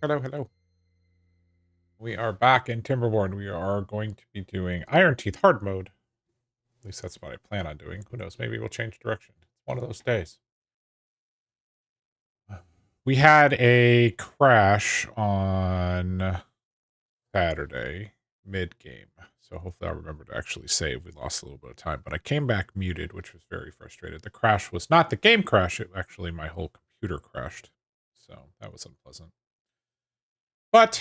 Hello, hello. We are back in Timberborn. We are going to be doing Ironteeth hard mode. At least that's what I plan on doing. Who knows? Maybe we'll change direction. It's one of those days. We had a crash on Saturday mid-game. So hopefully I'll remember to actually save. We lost a little bit of time, but I came back muted, which was very frustrated. The crash was not the game crash. It actually, my whole computer crashed. So that was unpleasant. But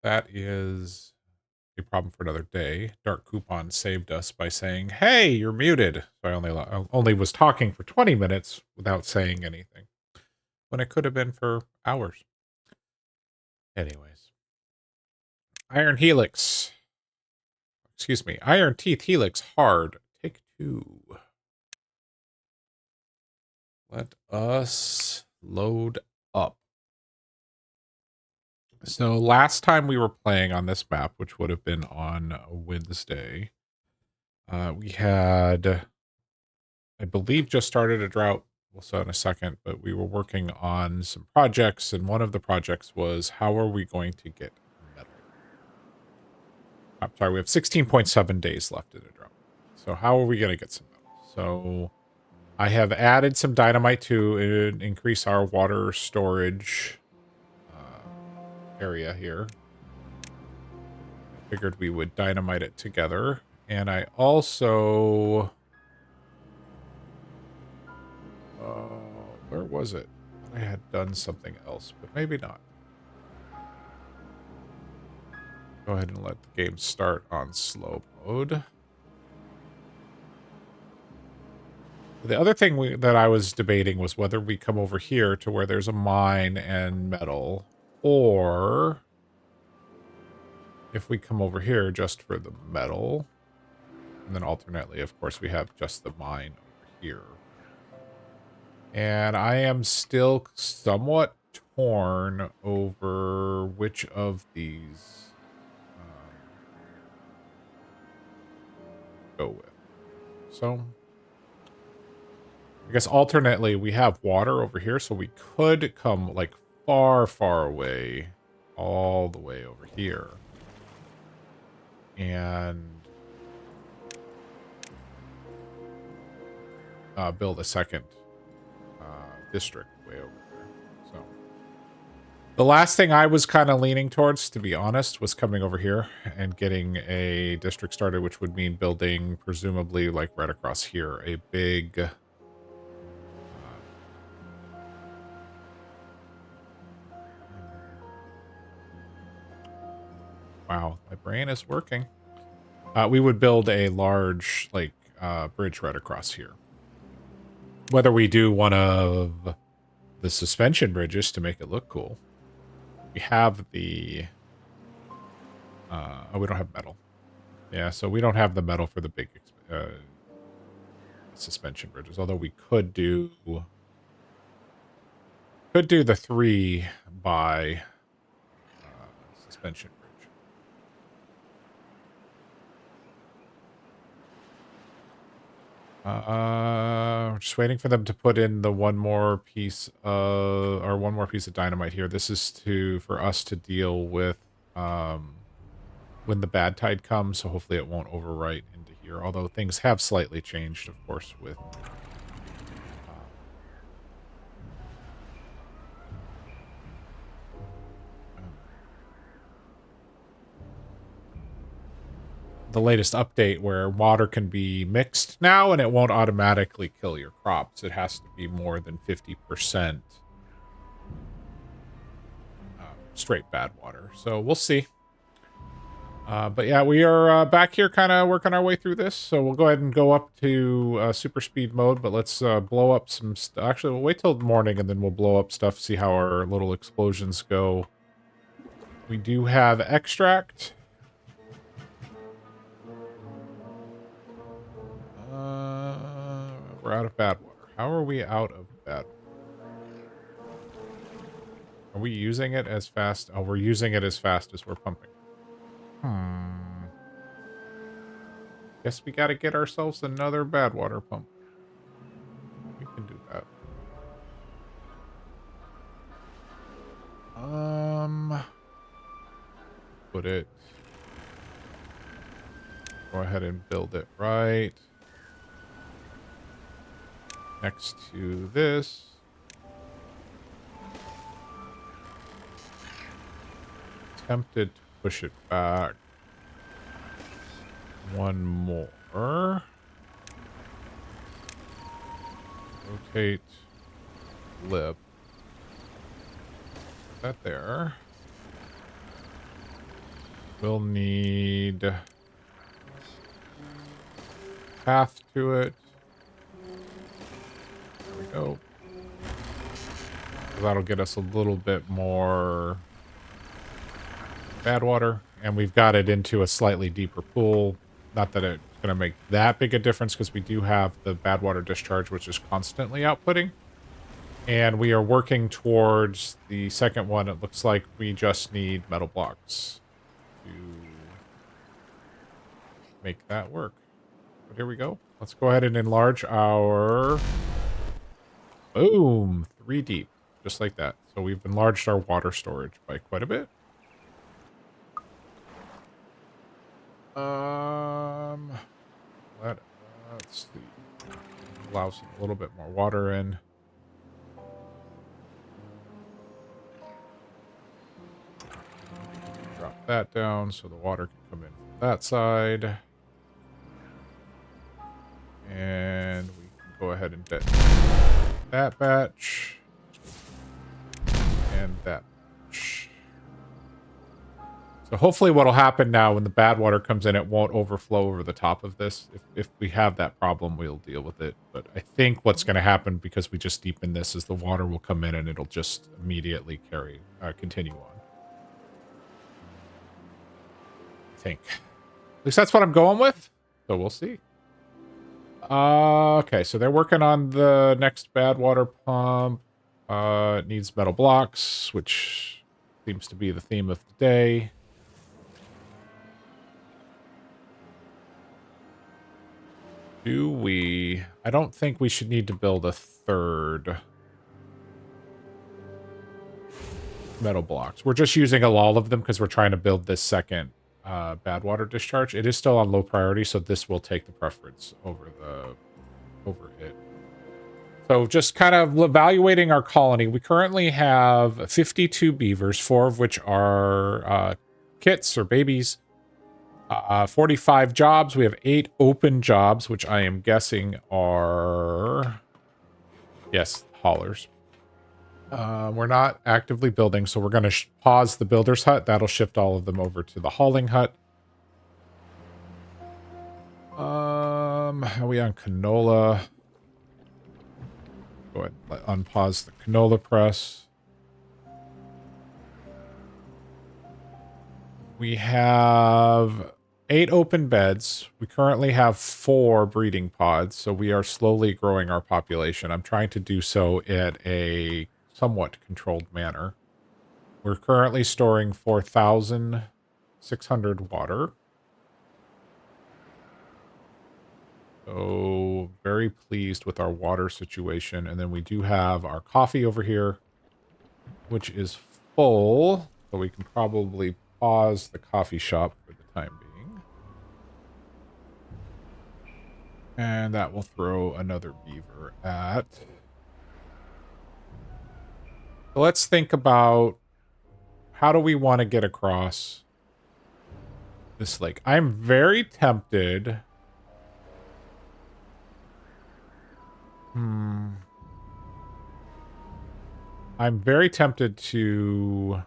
that is a problem for another day. Dark Coupon saved us by saying, "Hey, you're muted." So I only was talking for 20 minutes without saying anything, when it could have been for hours. Anyways, Iron Helix. Excuse me, Ironteeth Helix hard. Take 2. Let us load up. So last time we were playing on this map, which would have been on Wednesday, we had, I believe, just started a drought. We'll see in a second, but we were working on some projects, and one of the projects was how are we going to get metal? I'm sorry, we have 16.7 days left in a drought. So how are we going to get some metal? So I have added some dynamite to increase our water storage area here. I figured we would dynamite it together. And I also... where was it? I had done something else, but maybe not. Go ahead and let the game start on slow mode. The other thing that I was debating was whether we come over here to where there's a mine and metal, or if we come over here just for the metal. And then alternately, of course, we have just the mine over here. And I am still somewhat torn over which of these go with. So I guess alternately, we have water over here, so we could come like far, far away, all the way over here. And build a second district way over there. So the last thing I was kind of leaning towards, to be honest, was coming over here and getting a district started, which would mean building, presumably, like right across here, a big... wow, my brain is working. We would build a large, like, bridge right across here. Whether we do one of the suspension bridges to make it look cool. We have the... oh, we don't have metal. Yeah, so we don't have the metal for the big suspension bridges, although we could do the 3 by suspension bridge. We're just waiting for them to put in the one more piece of dynamite here. This is for us to deal with when the bad tide comes, so hopefully it won't overwrite into here. Although things have slightly changed, of course, with the latest update where water can be mixed now and it won't automatically kill your crops. It has to be more than 50% straight bad water. So we'll see. But yeah, we are back here kind of working our way through this. So we'll go ahead and go up to super speed mode, but let's blow up some stuff. Actually, we'll wait till morning and then we'll blow up stuff, see how our little explosions go. We do have extract. We're out of bad water. How are we out of bad water? Are we using it as fast? Oh, we're using it as fast as we're pumping. Guess we gotta get ourselves another bad water pump. We can do that. Put it. Go ahead and build it right next to this. Tempted to push it back one more. Rotate. Flip. Put that there. We'll need path to it. There we go. That'll get us a little bit more bad water, and we've got it into a slightly deeper pool. Not that it's going to make that big a difference because we do have the bad water discharge, which is constantly outputting. And we are working towards the second one. It looks like we just need metal blocks to make that work. But here we go. Let's go ahead and enlarge our... Boom! 3 deep. Just like that. So we've enlarged our water storage by quite a bit. Let's see. Allow some a little bit more water in. Drop that down so the water can come in from that side. And we can go ahead and detonate that batch. And that batch. So hopefully what'll happen now when the bad water comes in, it won't overflow over the top of this. If we have that problem, we'll deal with it. But I think what's going to happen, because we just deepen this, is the water will come in and it'll just immediately continue on. I think. At least that's what I'm going with. So we'll see. Okay, so they're working on the next bad water pump. It needs metal blocks, which seems to be the theme of the day. Do we... I don't think we should need to build a third metal blocks. We're just using all of them because we're trying to build this second bad water discharge. It is still on low priority, so this will take the preference over it. So just kind of evaluating our colony. We currently have 52 beavers, 4 of which are kits or babies. 45 jobs. We have 8 open jobs, which I am guessing are... Yes, haulers. We're not actively building, so we're going to pause the builder's hut. That'll shift all of them over to the hauling hut. How are we on canola? Go ahead and unpause the canola press. We have 8 open beds. We currently have 4 breeding pods, so we are slowly growing our population. I'm trying to do so at a somewhat controlled manner. We're currently storing 4,600 water. So very pleased with our water situation. And then we do have our coffee over here, which is full. So we can probably pause the coffee shop for the time being. And that will throw another beaver at... So let's think about how do we want to get across this lake. I'm very tempted... I'm very tempted to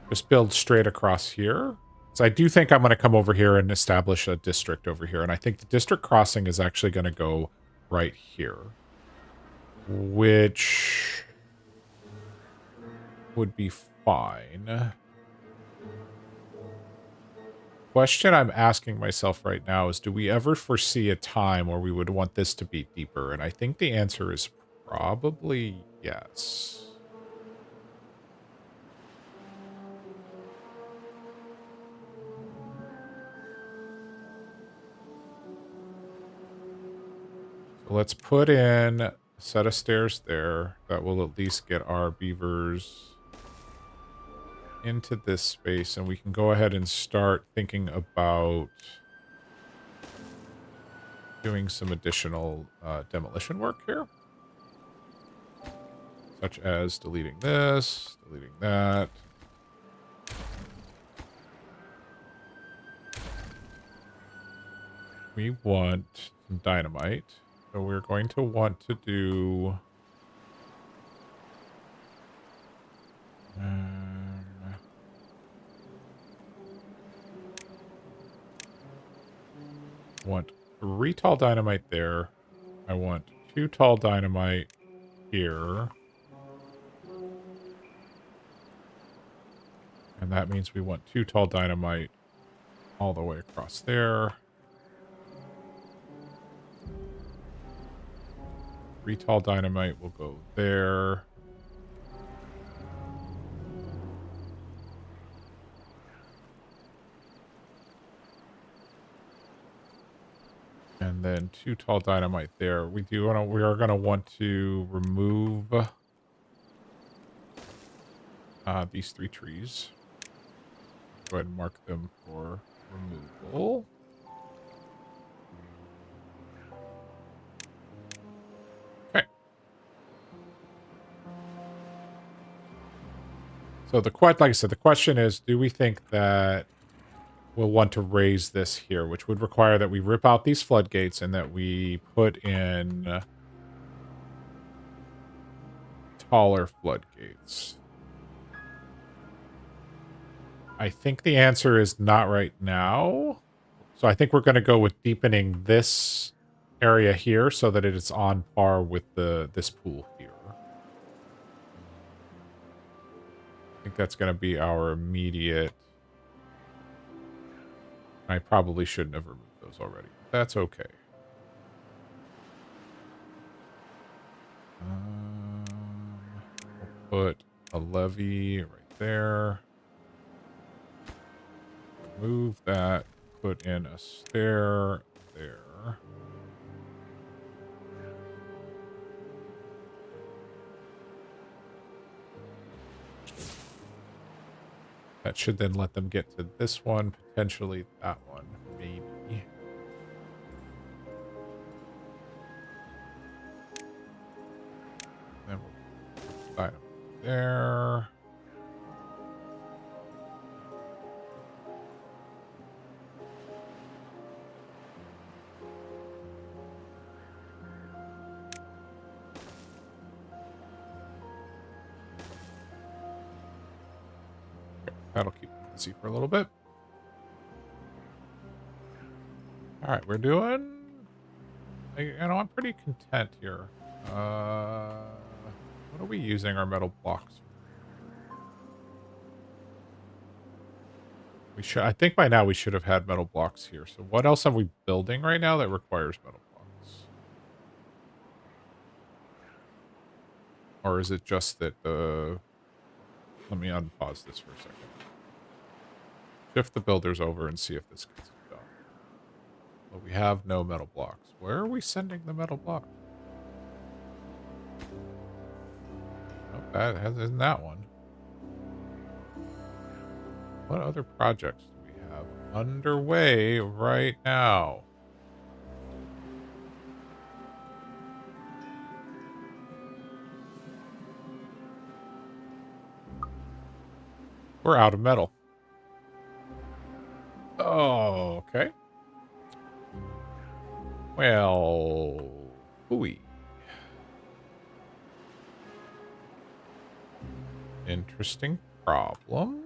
just build straight across here. So I do think I'm going to come over here and establish a district over here. And I think the district crossing is actually going to go right here. Which would be fine. Question I'm asking myself right now is, do we ever foresee a time where we would want this to be deeper? And I think the answer is probably yes. So let's put in a set of stairs there. That will at least get our beavers into this space, and we can go ahead and start thinking about doing some additional demolition work here. Such as deleting this, deleting that. We want some dynamite. So we're going to want to do... want 3 tall dynamite there. I want 2 tall dynamite here. And that means we want 2 tall dynamite all the way across there. 3 tall dynamite will go there. And then 2 tall dynamite there. We are gonna want to remove these 3 trees. Go ahead and mark them for removal. Okay. So like I said, the question is, do we think that we'll want to raise this here, which would require that we rip out these floodgates and that we put in taller floodgates? I think the answer is not right now. So I think we're going to go with deepening this area here so that it is on par with this pool here. I think that's going to be our immediate... I probably shouldn't have removed those already. But that's okay. We'll put a levee right there. Move that. Put in a stair there. That should then let them get to this one, potentially that one, maybe. Then we'll put the item there. That'll keep them busy for a little bit. All right, we're doing... I'm pretty content here. What are we using our metal blocks for? I think by now we should have had metal blocks here. So what else are we building right now that requires metal blocks? Or is it just that let me unpause this for a second. Shift the builders over and see if this gets done. But we have no metal blocks. Where are we sending the metal block? Nope, that isn't that one. What other projects do we have underway right now? We're out of metal. Oh, okay. Well, hooey. Interesting problem.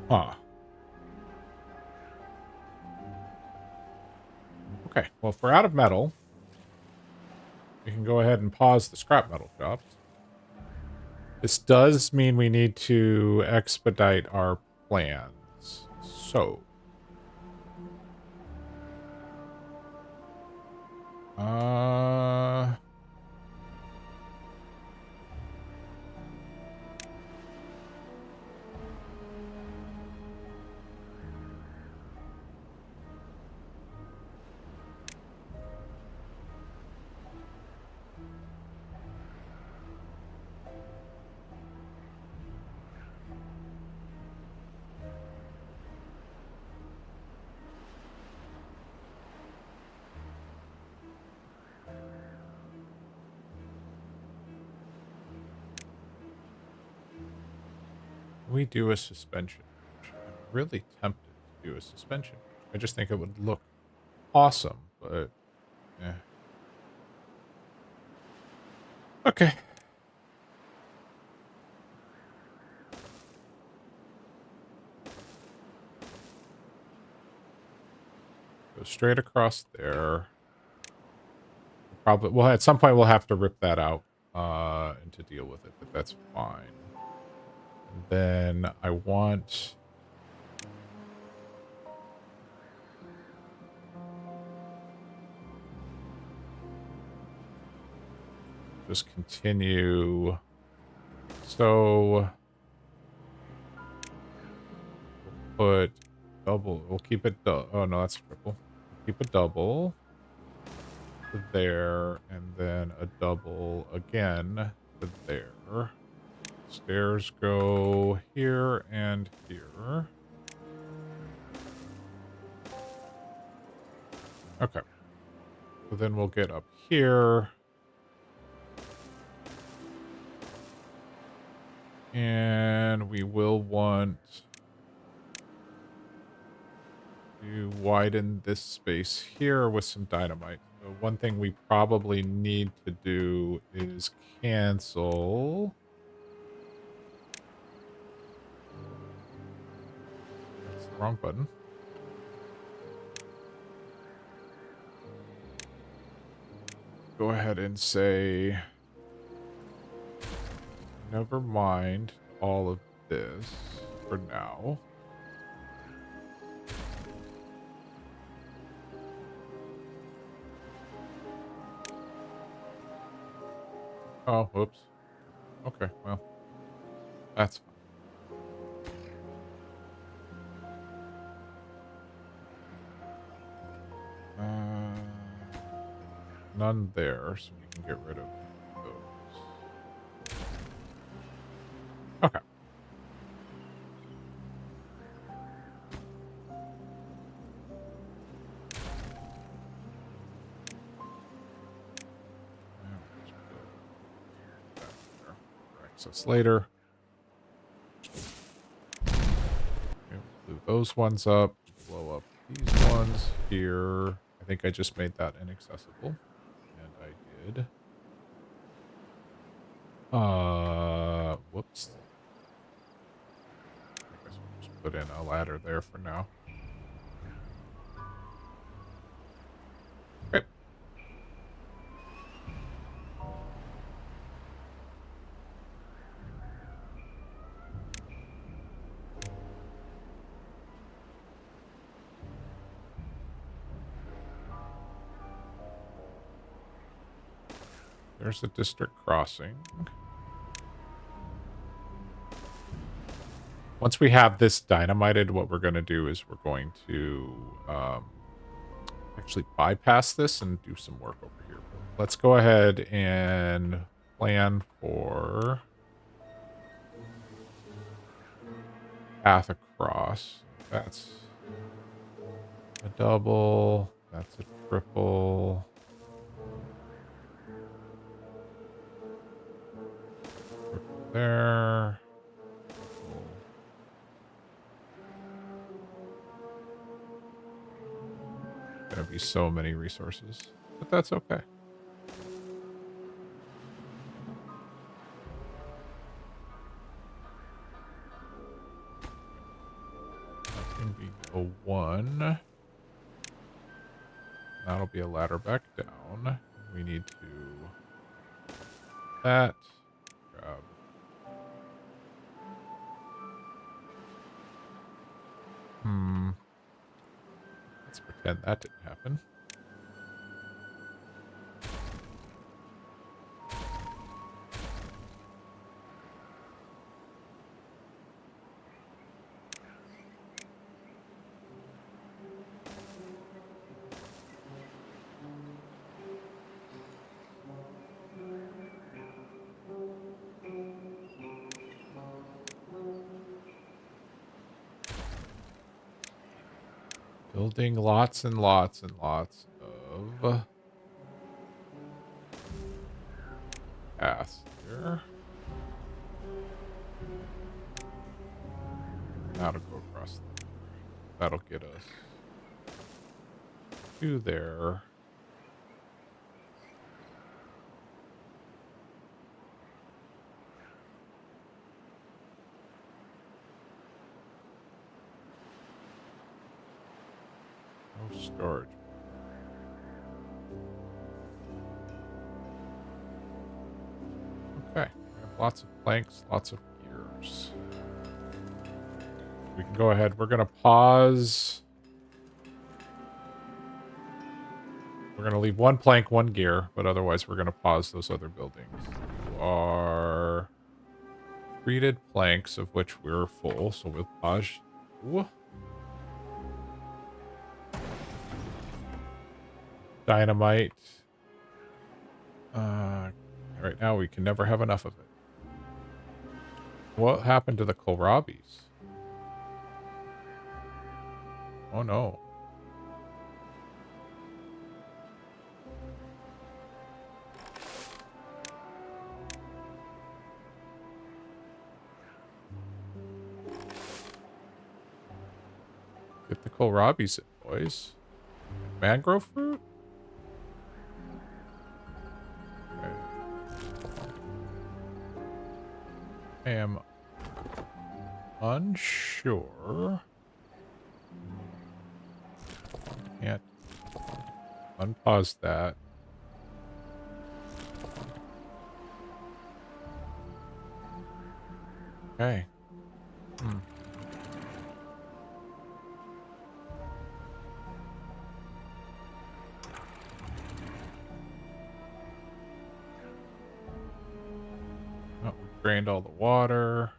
Huh. Okay, well, if we're out of metal, we can go ahead and pause the scrap metal shops. This does mean we need to expedite our plans. So. We do a suspension bridge. I'm really tempted to do a suspension bridge. I just think it would look awesome, but yeah. Okay. Go straight across there. Probably, well, at some point we'll have to rip that out and to deal with it, but that's fine. And then I want just continue. So we'll put double. We'll keep it. Oh no, that's triple. Keep a double to there, and then a double again to there. Stairs go here and here. Okay. So then we'll get up here. And we will want to widen this space here with some dynamite. So one thing we probably need to do is cancel. That's the wrong button. Go ahead and say, never mind all of this for now. Oh, whoops. Okay, well, that's fine. None there, so we can get rid of those. Okay. Access later. Okay, we'll blew those ones up. Blow up these ones here. I think I just made that inaccessible. And I did. Whoops. I guess we'll just put in a ladder there for now. Okay. There's a district crossing. Once we have this dynamited, what we're going to do is we're going to actually bypass this and do some work over here. But let's go ahead and plan for path across. That's a double. That's a triple. Triple there. Gonna be so many resources, but that's okay. That can be a 1. That'll be a ladder back down. We need to that grab. pretend that didn't happen. Building lots and lots and lots of paths here. Now to go across there. That'll get us to there. No storage. Okay, we have lots of planks, lots of gears. We can go ahead. We're going to pause. We're going to leave one plank, one gear, but otherwise we're going to pause those other buildings. You are treated planks, of which we're full, so we'll pause you. Dynamite. Right now we can never have enough of it. What happened to the kohlrabis? Oh no. Get the kohlrabis in, boys. Mangrove fruit? Okay. I am unsure. Can't unpause that. Okay. Oh, we drained all the water.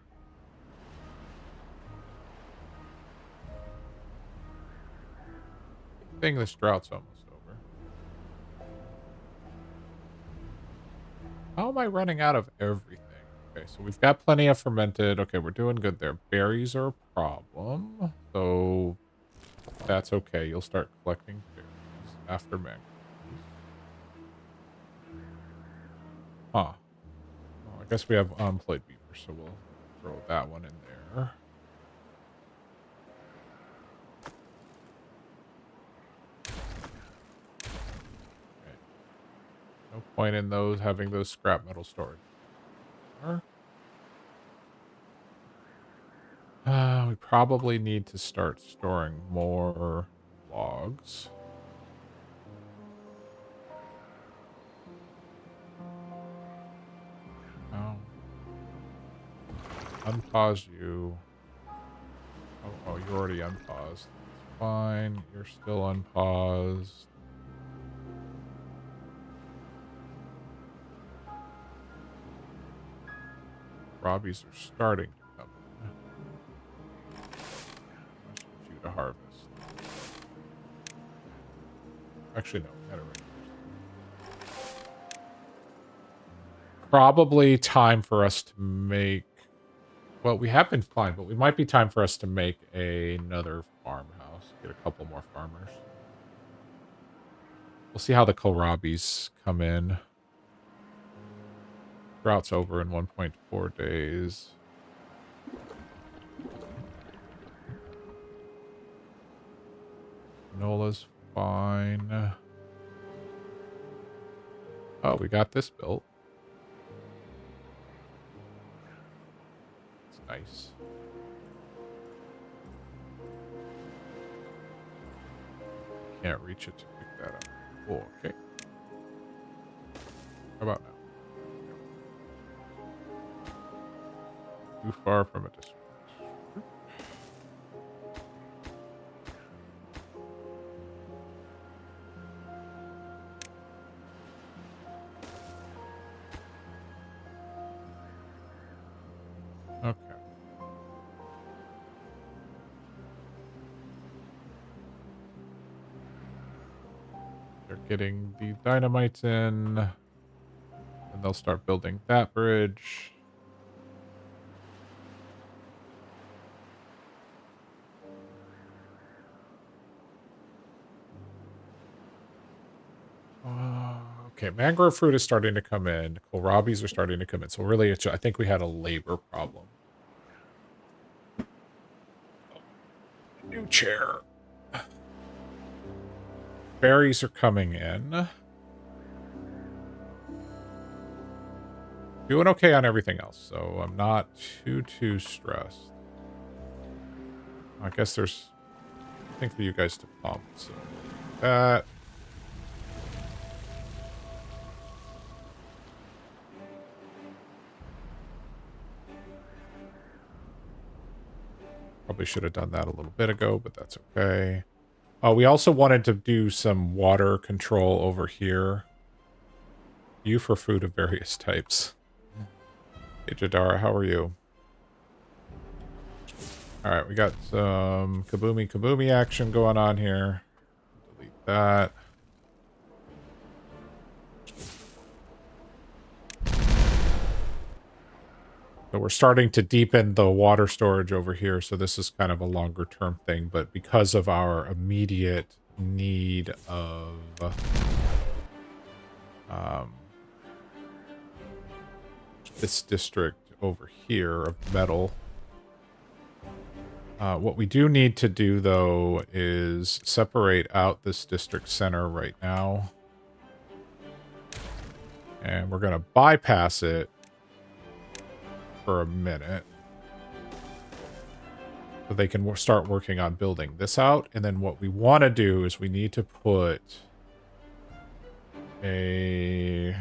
I think this drought's almost over. How am I running out of everything? Okay, so we've got plenty of fermented. Okay, we're doing good there. Berries are a problem. So that's okay. You'll start collecting berries after mangoes. Huh. Well, I guess we have unplayed beaver, so we'll throw that one in there. Okay. No point in those having those scrap metal storage. We probably need to start storing more logs. Oh. Unpause you. Oh, you're already unpaused. That's fine. You're still unpaused. Robbies are starting to come in. I just want you to harvest. Actually, no. We had it right first. Probably time for us to make... Well, we have been fine, but we might be time for us to make another farmhouse. Get a couple more farmers. We'll see how the kohlrabis come in. Drought's over in 1.4 days. Nola's fine. Oh, we got this built. It's nice. Can't reach it to pick that up. Oh, okay. How about now? Too far from a distance. They're getting the dynamites in. And they'll start building that bridge. Okay, mangrove fruit is starting to come in. Kohlrabies are starting to come in. So really, I think we had a labor problem. New chair. Berries are coming in. Doing okay on everything else, so I'm not too stressed. I guess there's nothing for you guys to pump, so that. Probably should have done that a little bit ago, but that's okay. We also wanted to do some water control over here. You for food of various types. Hey, Jheddara, how are you? Alright, we got some kaboomy action going on here. Delete that. So we're starting to deepen the water storage over here, so this is kind of a longer term thing, but because of our immediate need of this district over here of metal, what we do need to do, though, is separate out this district center right now. And we're going to bypass it for a minute. So they can start working on building this out. And then what we want to do is we need to put a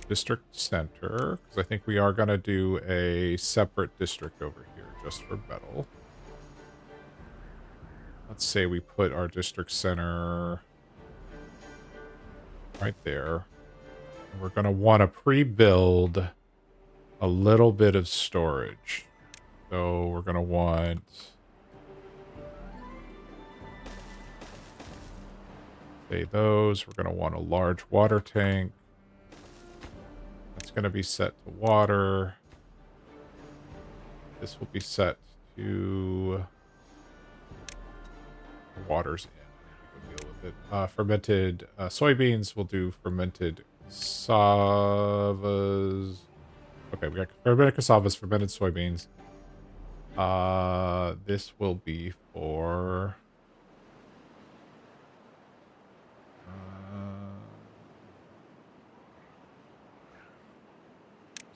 district center. Because I think we are going to do a separate district over here just for metal. Let's say we put our district center right there. And we're going to want to pre-build a little bit of storage. So we're going to want... say those. We're going to want a large water tank. That's going to be set to water. This will be set to... water's in. I think it would be a little bit... fermented soybeans. We'll do fermented cassavas. Okay, we got fermented cassavas, fermented soybeans. This will be for...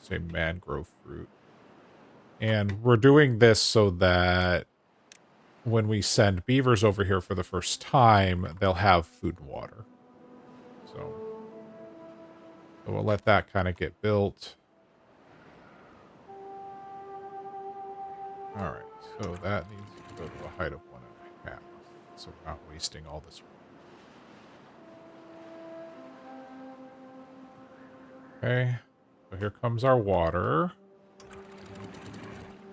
say mangrove fruit. And we're doing this so that when we send beavers over here for the first time, they'll have food and water. So we'll let that kind of get built. All right, so that needs to go to a height of 1.5. So we're not wasting all this. Okay, so here comes our water.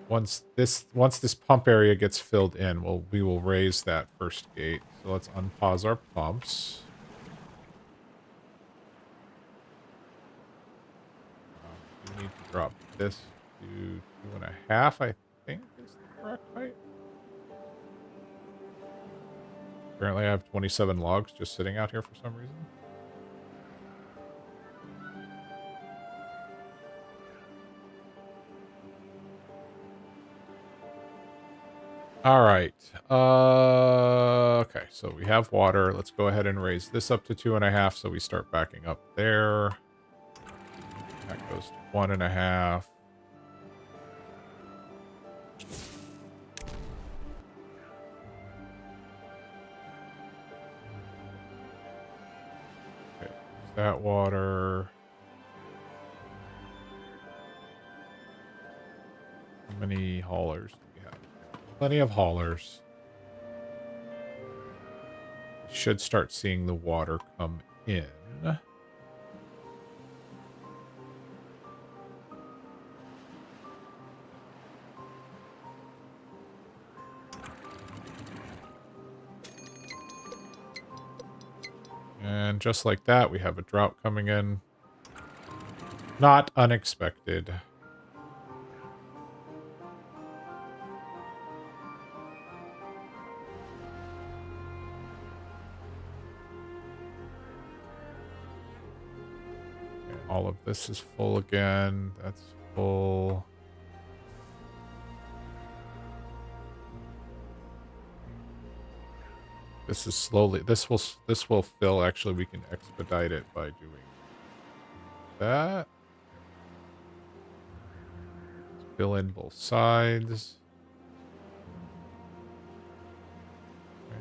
Once this pump area gets filled in, we will raise that first gate. So let's unpause our pumps. We need to drop this to 2.5, I think is the correct height. Apparently I have 27 logs just sitting out here for some reason. All right. Okay, so we have water. Let's go ahead and raise this up to 2.5 so we start backing up there. That goes to 1.5. Okay, that water. How many haulers do we have? Plenty of haulers. We should start seeing the water come in. And just like that, we have a drought coming in. Not unexpected. Okay, all of this is full again. That's full. This is slowly. This will fill. Actually, we can expedite it by doing that. Fill in both sides. Okay.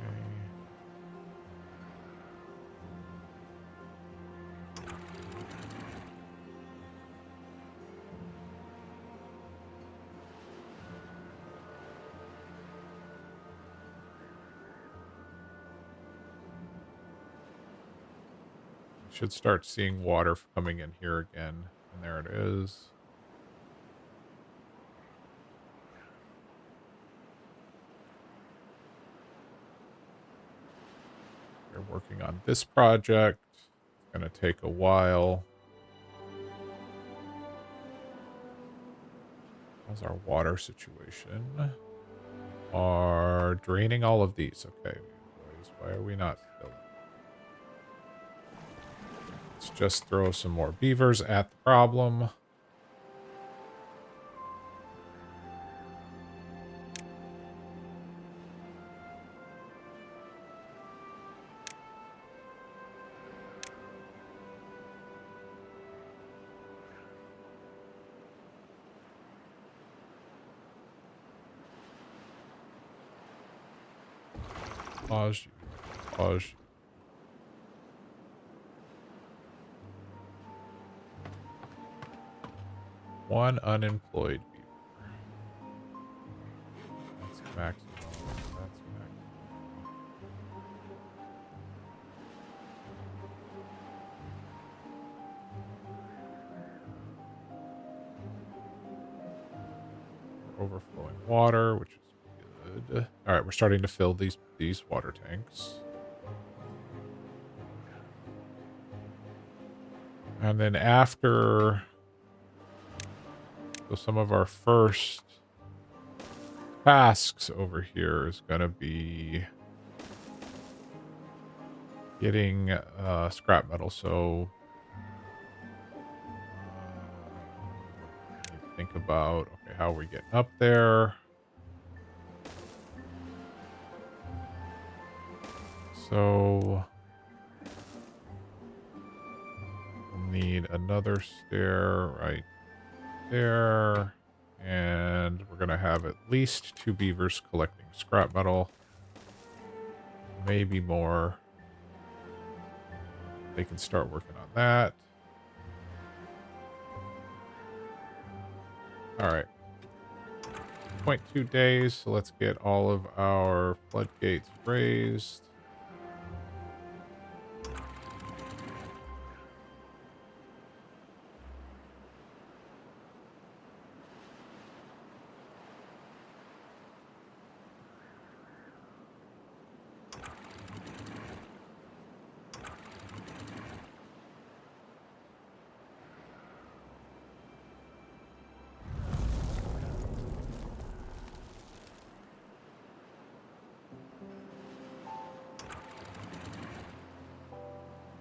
Should start seeing water coming in here again. And there it is. We're working on this project. It's going to take a while. How's our water situation? Are draining all of these. Okay, boys, why are we not filling? Let's just throw some more beavers at the problem. Pause you. Pause you. One unemployed beaver. That's maximum. That's maximum. Overflowing water, which is good. All right, we're starting to fill these water tanks. And then after, so some of our first tasks over here is going to be getting scrap metal. So think about, okay, how are we getting up there? So we'll need another stair right there. And we're going to have at least 2 beavers collecting scrap metal. Maybe more. They can start working on that. All right. 0.2 days. So let's get all of our floodgates raised.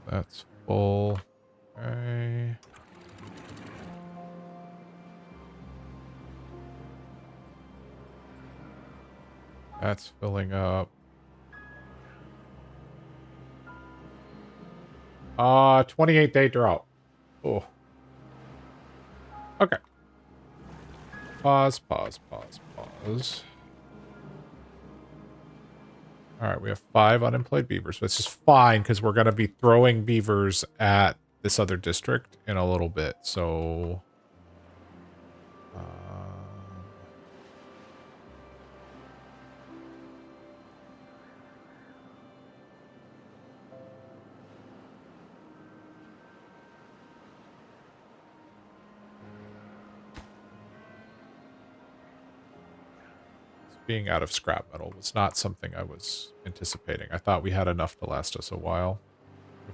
That's full. Okay. That's filling up. 28-day drought. Oh. Okay. Pause, pause, pause, pause. All right, we have 5 unemployed beavers, which is fine because we're going to be throwing beavers at this other district in a little bit. So, being out of scrap metal was not something I was anticipating. I thought we had enough to last us a while.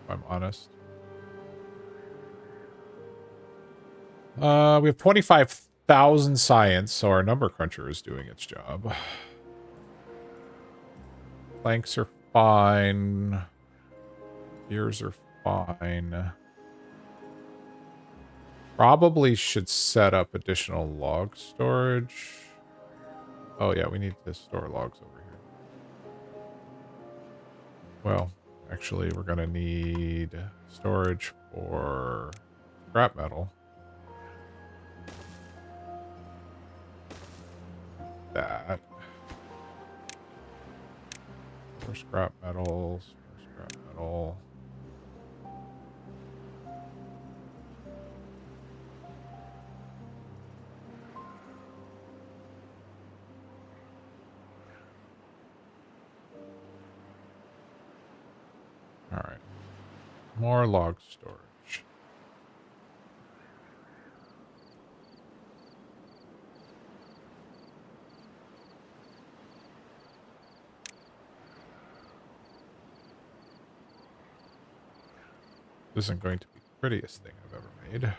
if I'm honest. We have 25,000 science, so our number cruncher is doing its job. Planks are fine. Gears are fine. Probably should set up additional log storage. Oh yeah, we need to store logs over here. Well, actually, we're going to need storage for scrap metal. That. More scrap metals. More scrap metal. All right. More log storage. This isn't going to be the prettiest thing I've ever made.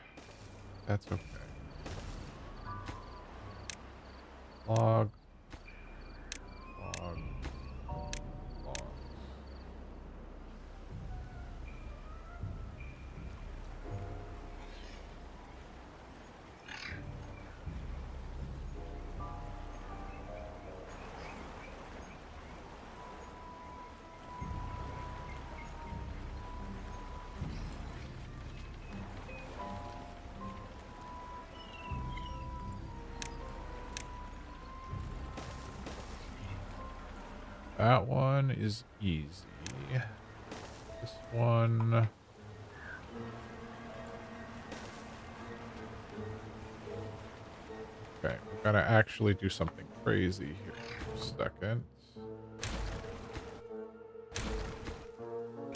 That's okay. Log. Log. Log. That one is easy. This one... Okay, we're gonna actually do something crazy here for a second.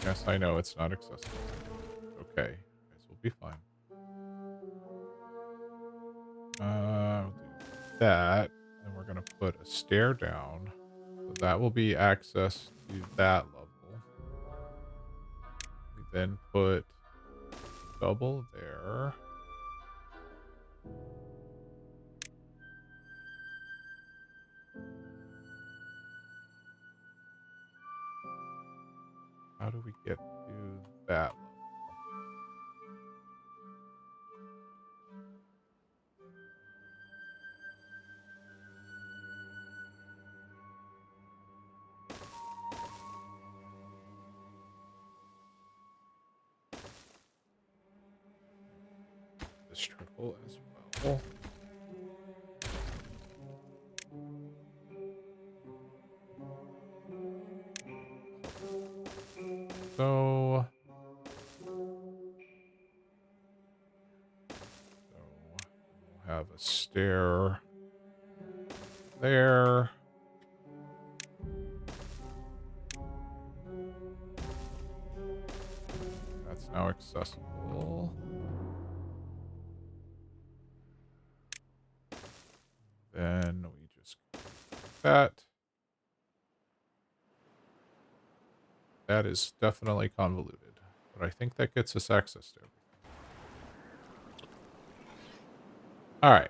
Yes, I know it's not accessible. Okay, this will be fine. We'll do that. Then we're gonna put a stair down. So that will be access to that level. We then put double there. How do we get to that level? This triple as well. So we'll have a stair there. That's now accessible. Then we just that. That is definitely convoluted, but I think that gets us access to everything. All right.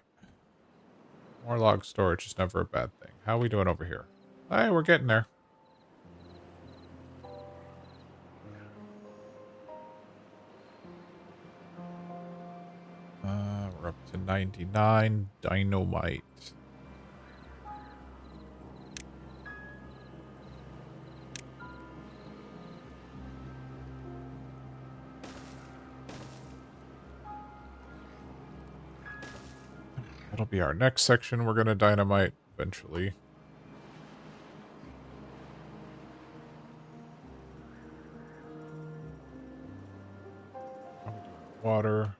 More log storage is never a bad thing. How are we doing over here? Hey, we're getting there. We're up to 99 dynamite. That'll be our next section. We're going to dynamite eventually. How are we doing with water?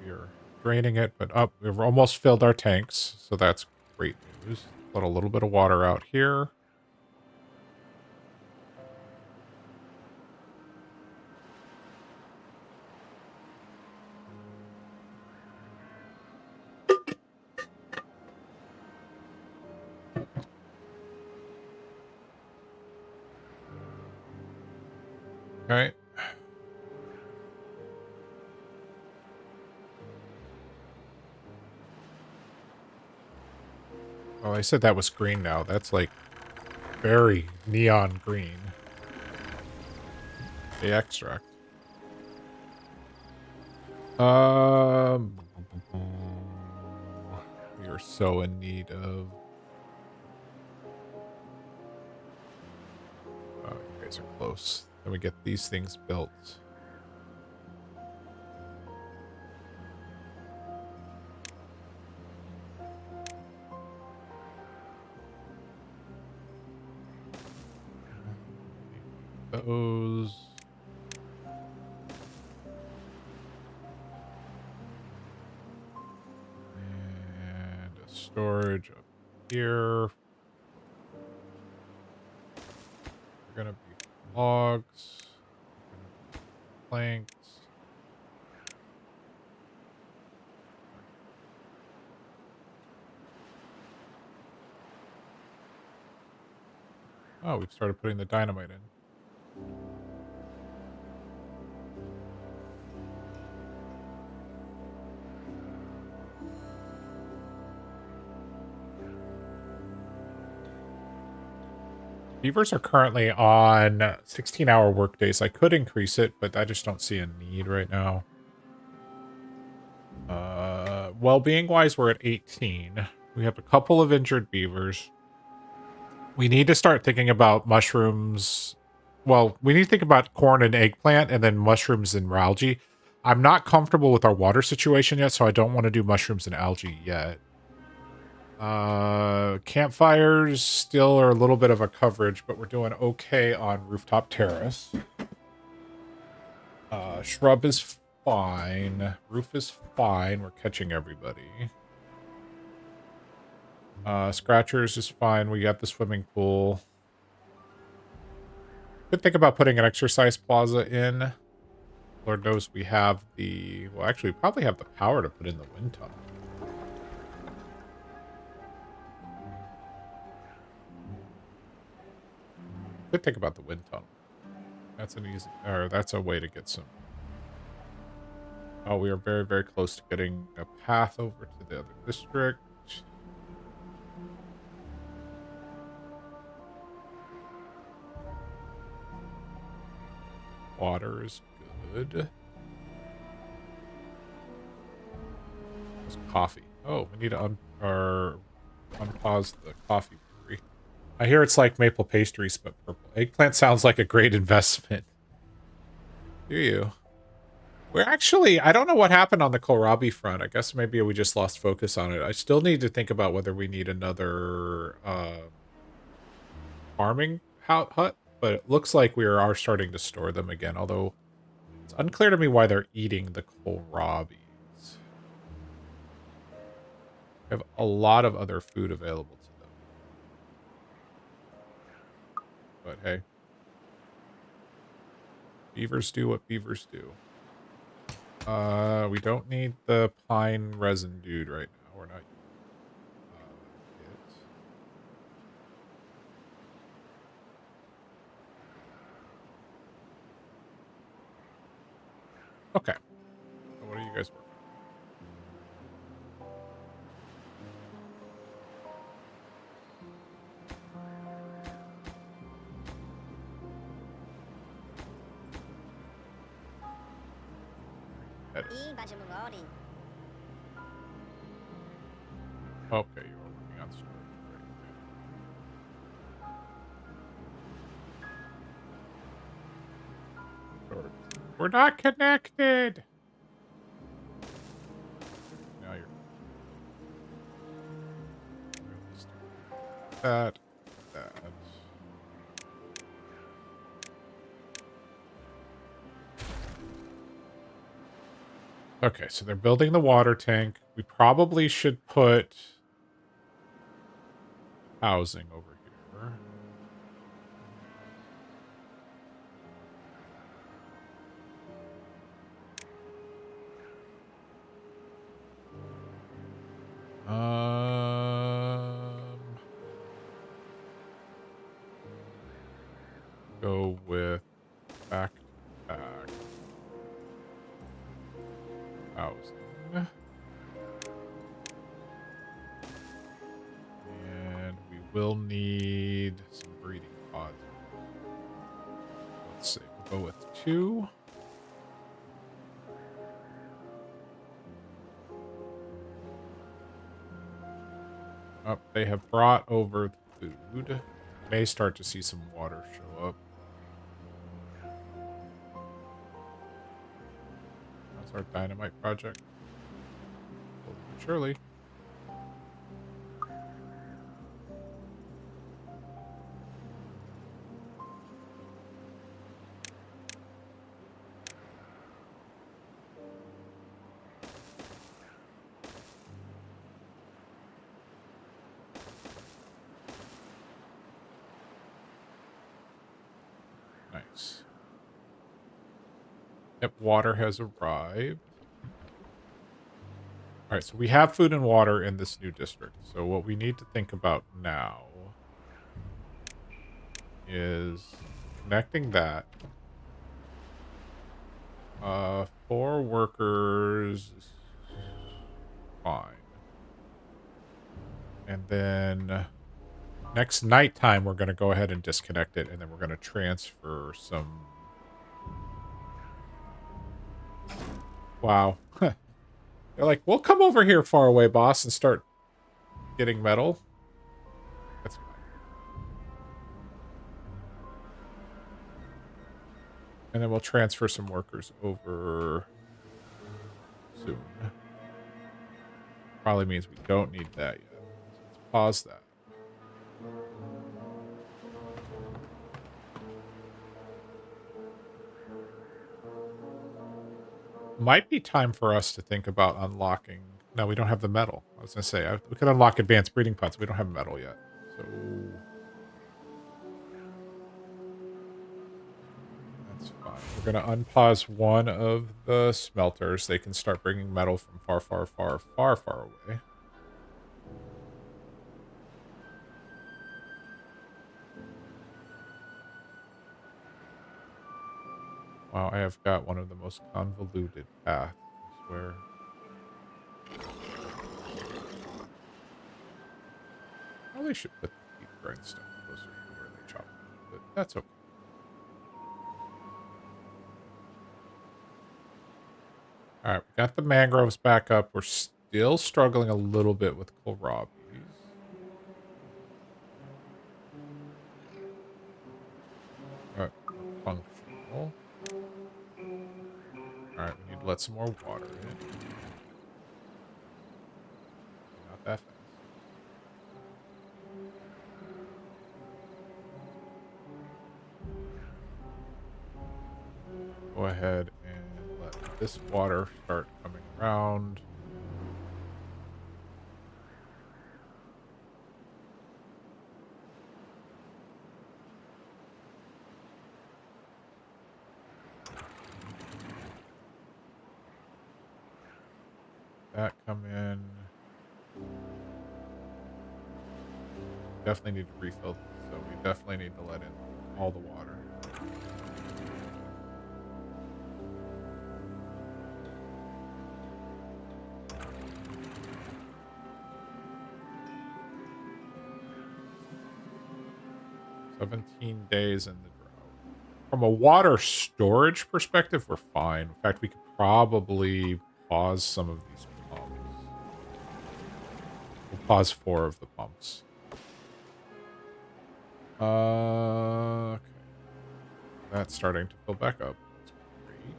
We are draining it, but up. We've almost filled our tanks, so that's great news. Put a little bit of water out here. Okay. I said that was green now. That's like very neon green. The extract. We are so in need of. Oh, you guys are close. Then we get these things built. Those. And a storage up here. They're gonna be logs. They're gonna be planks. Oh, we've started putting the dynamite in. Beavers are currently on 16-hour workdays. I could increase it, but I just don't see a need right now. Well-being wise, we're at 18. We have a couple of injured beavers. We need to start thinking about mushrooms. Well, we need to think about corn and eggplant and then mushrooms and algae. I'm not comfortable with our water situation yet, so I don't want to do mushrooms and algae yet. Campfires still are a little bit of a coverage, but we're doing okay on rooftop terrace. Shrub is fine. Roof is fine. We're catching everybody. Scratchers is fine. We got the swimming pool. Could think about putting an exercise plaza in. Lord knows we have the... Well, actually, we probably have the power to put in the wind tunnel. Could think about the wind tunnel. That's an easy... Or that's a way to get some... Oh, we are very, very close to getting a path over to the other district. Water is good. There's coffee. Oh, we need to unpause the coffee brewery. I hear it's like maple pastries, but purple. Eggplant sounds like a great investment. Do you? We're actually, I don't know what happened on the kohlrabi front. I guess maybe we just lost focus on it. I still need to think about whether we need another farming hut, but it looks like we are starting to store them again, although it's unclear to me why they're eating the kohlrabis. We have a lot of other food available to them. But hey. Beavers do what beavers do. We don't need the pine resin dude right now. We're not. Okay. So what are you guys working on? Okay, you are working on storage. Right. We're not connected. Now you're that. Okay, so they're building the water tank. We probably should put housing over here. Go with back to back housing. will need some breeding pods. Let's see. We'll go with 2. Oh, they have brought over the food. May start to see some water show up. That's our dynamite project. Slowly but surely. Nice. Yep, water has arrived. All right, so we have food and water in this new district. So what we need to think about now is connecting that. 4 workers is fine. And then next nighttime, we're going to go ahead and disconnect it, and then we're going to transfer some... Wow. They're like, we'll come over here far away, boss, and start getting metal. That's fine. And then we'll transfer some workers over soon. Probably means we don't need that yet. So let's pause that. Might be time for us to think about unlocking... No, we don't have the metal. I was going to say, we could unlock advanced breeding pods. We don't have metal yet. So... That's fine. We're going to unpause one of the smelters. They can start bringing metal from far, far, far, far, far away. Wow, I have got one of the most convoluted paths, I swear. Probably should put the teeth grindstone closer to where they chop it, but that's okay. Alright, we got the mangroves back up. We're still struggling a little bit with kohlrabies. Alright, functional. Alright, we need to let some more water in. Not that fast. Go ahead and let this water start coming around. That come in. Definitely need to refill this, so we definitely need to let in all the water. "17 days in the drought." From a water storage perspective, we're fine. In fact, we could probably pause some of these pumps. We'll pause 4 of the pumps. Okay. That's starting to fill back up. That's great.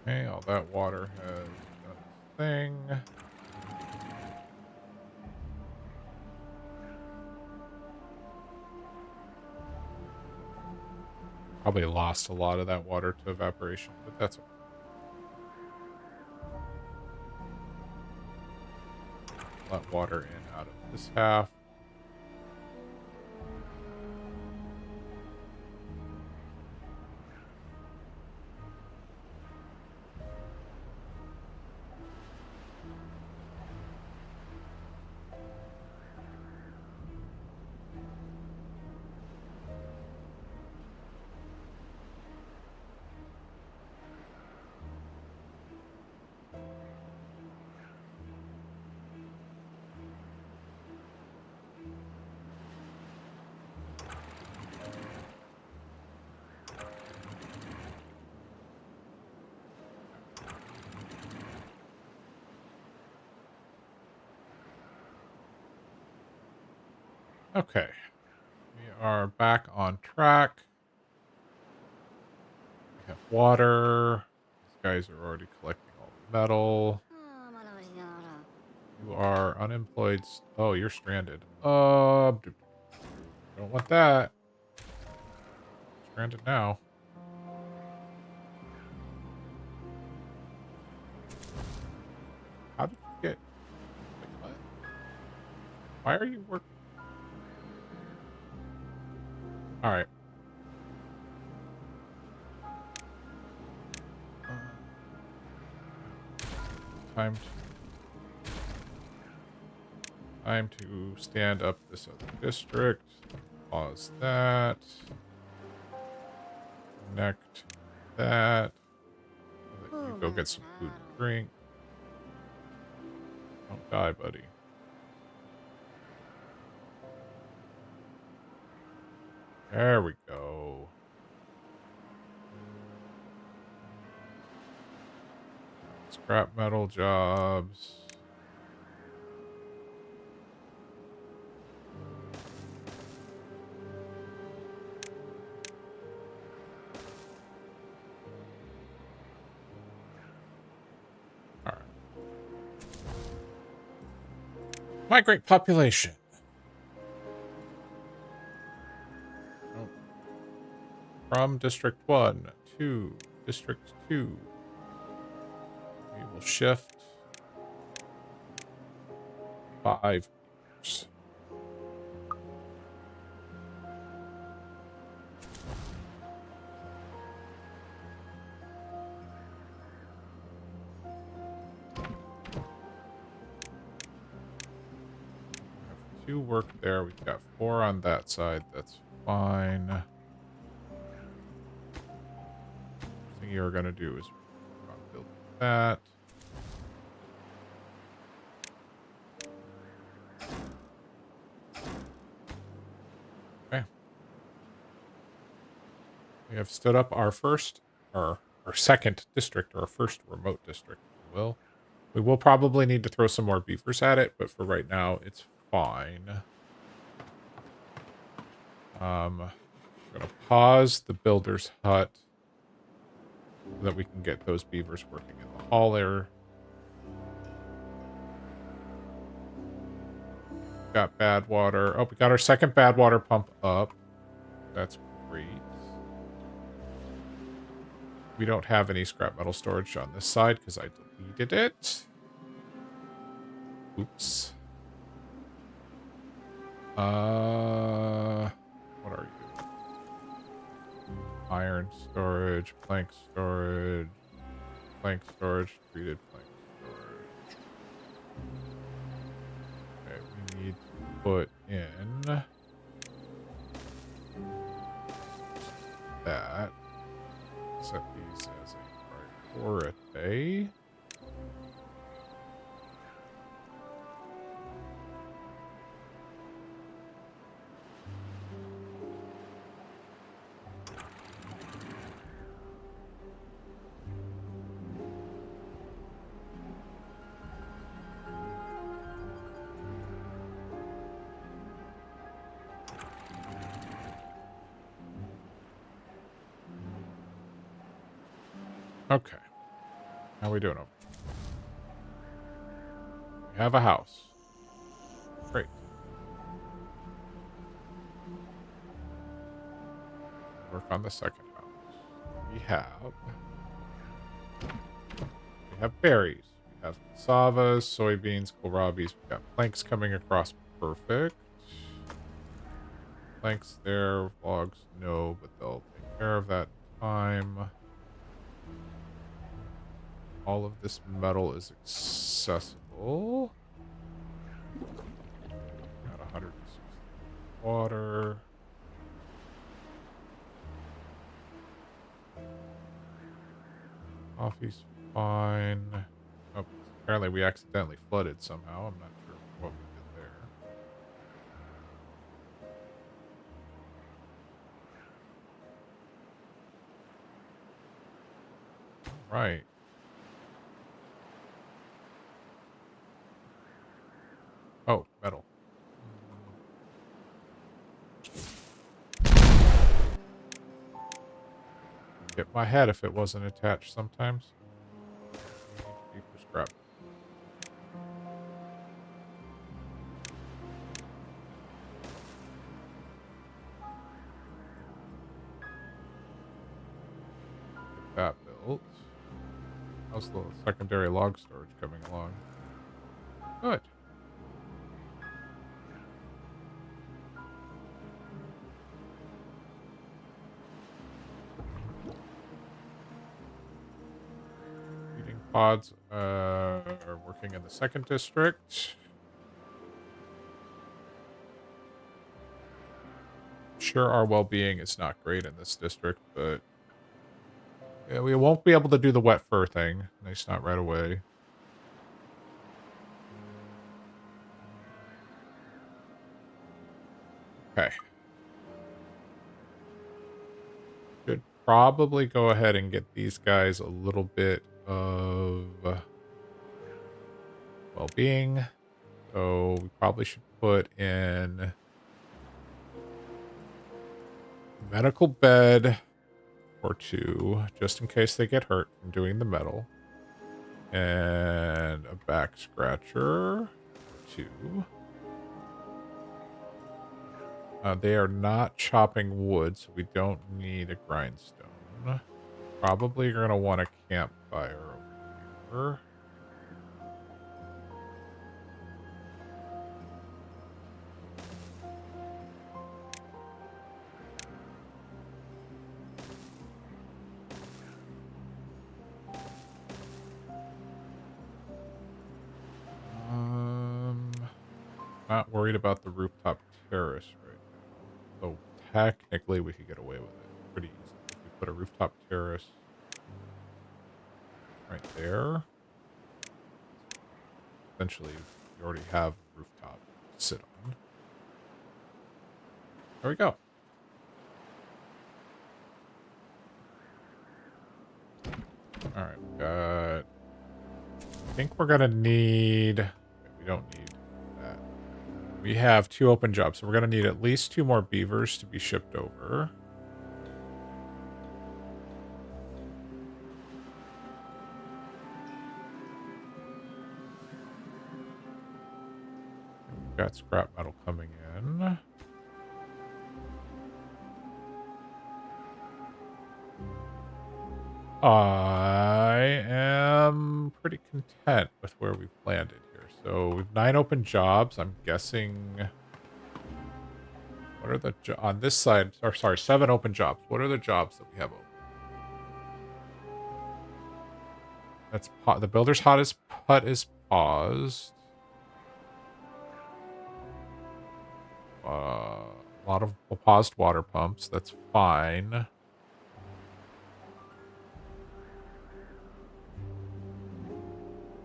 Okay, all that water has done its thing. Probably lost a lot of that water to evaporation, but that's okay. Let water in out of this half. Okay. We are back on track. We have water. These guys are already collecting all the metal. You are unemployed. Oh, you're stranded. Don't want that. Stranded now. How did you get? Wait, what? Why are you working? All right. Time to stand up this other district. Pause that. Connect that. So that you go get some food and drink. Don't die, buddy. There we go. Scrap metal jobs. All right. Migrate population. Oh. From District 1 to District 2. We will shift 5 meters. We have 2 work there. We've got 4 on that side. That's fine. First thing you're going to do is work on building that. Okay. We have stood up our second district, or our first remote district, if you will. We will probably need to throw some more beavers at it, but for right now, it's fine. I'm going to pause the builder's hut so that we can get those beavers working in the hauler. Got bad water. Oh, we got our second bad water pump up. That's great. We don't have any scrap metal storage on this side because I deleted it. Oops. What are you? Iron storage, plank storage, treated plank storage. Okay, we need to put in that. Set these as a priority. Okay. How are we doing over here? We have a house. Great. Work on the second house. We have berries. We have cassavas, soybeans, kohlrabis. We've got planks coming across perfect. Planks there, logs no, but they'll take care of that in time. All of this metal is accessible. Got 160 water. Coffee's fine. Oh, apparently we accidentally flooded somehow. I'm not sure what we did there. Right. Oh, metal. Hit my head if it wasn't attached sometimes. Deeper scrap. Get that built. How's the secondary log storage coming along? Good. Feeding pods are working in the second district. Sure, our well-being is not great in this district, but yeah, we won't be able to do the wet fur thing. At least not right away. Okay. Should probably go ahead and get these guys a little bit of well-being. So we probably should put in medical bed or two, just in case they get hurt from doing the metal. And a back scratcher or two. They are not chopping wood, so we don't need a grindstone. Probably going to want a campfire over here. Not worried about the rooftop terrace right now. So technically we could get away with it pretty easily. If we put a rooftop terrace right there. Essentially, we already have a rooftop to sit on. There we go. All right, we got... I think we're gonna need... We don't need that. We have 2 open jobs, so we're gonna need at least 2 more beavers to be shipped over. We've got scrap metal coming in. I am pretty content with where we've landed here. So we've 9 open jobs. I'm guessing... What are the... on this side... Or sorry, 7 open jobs. What are the jobs that we have open? That's... The builder's hut is paused. A lot of paused water pumps. That's fine.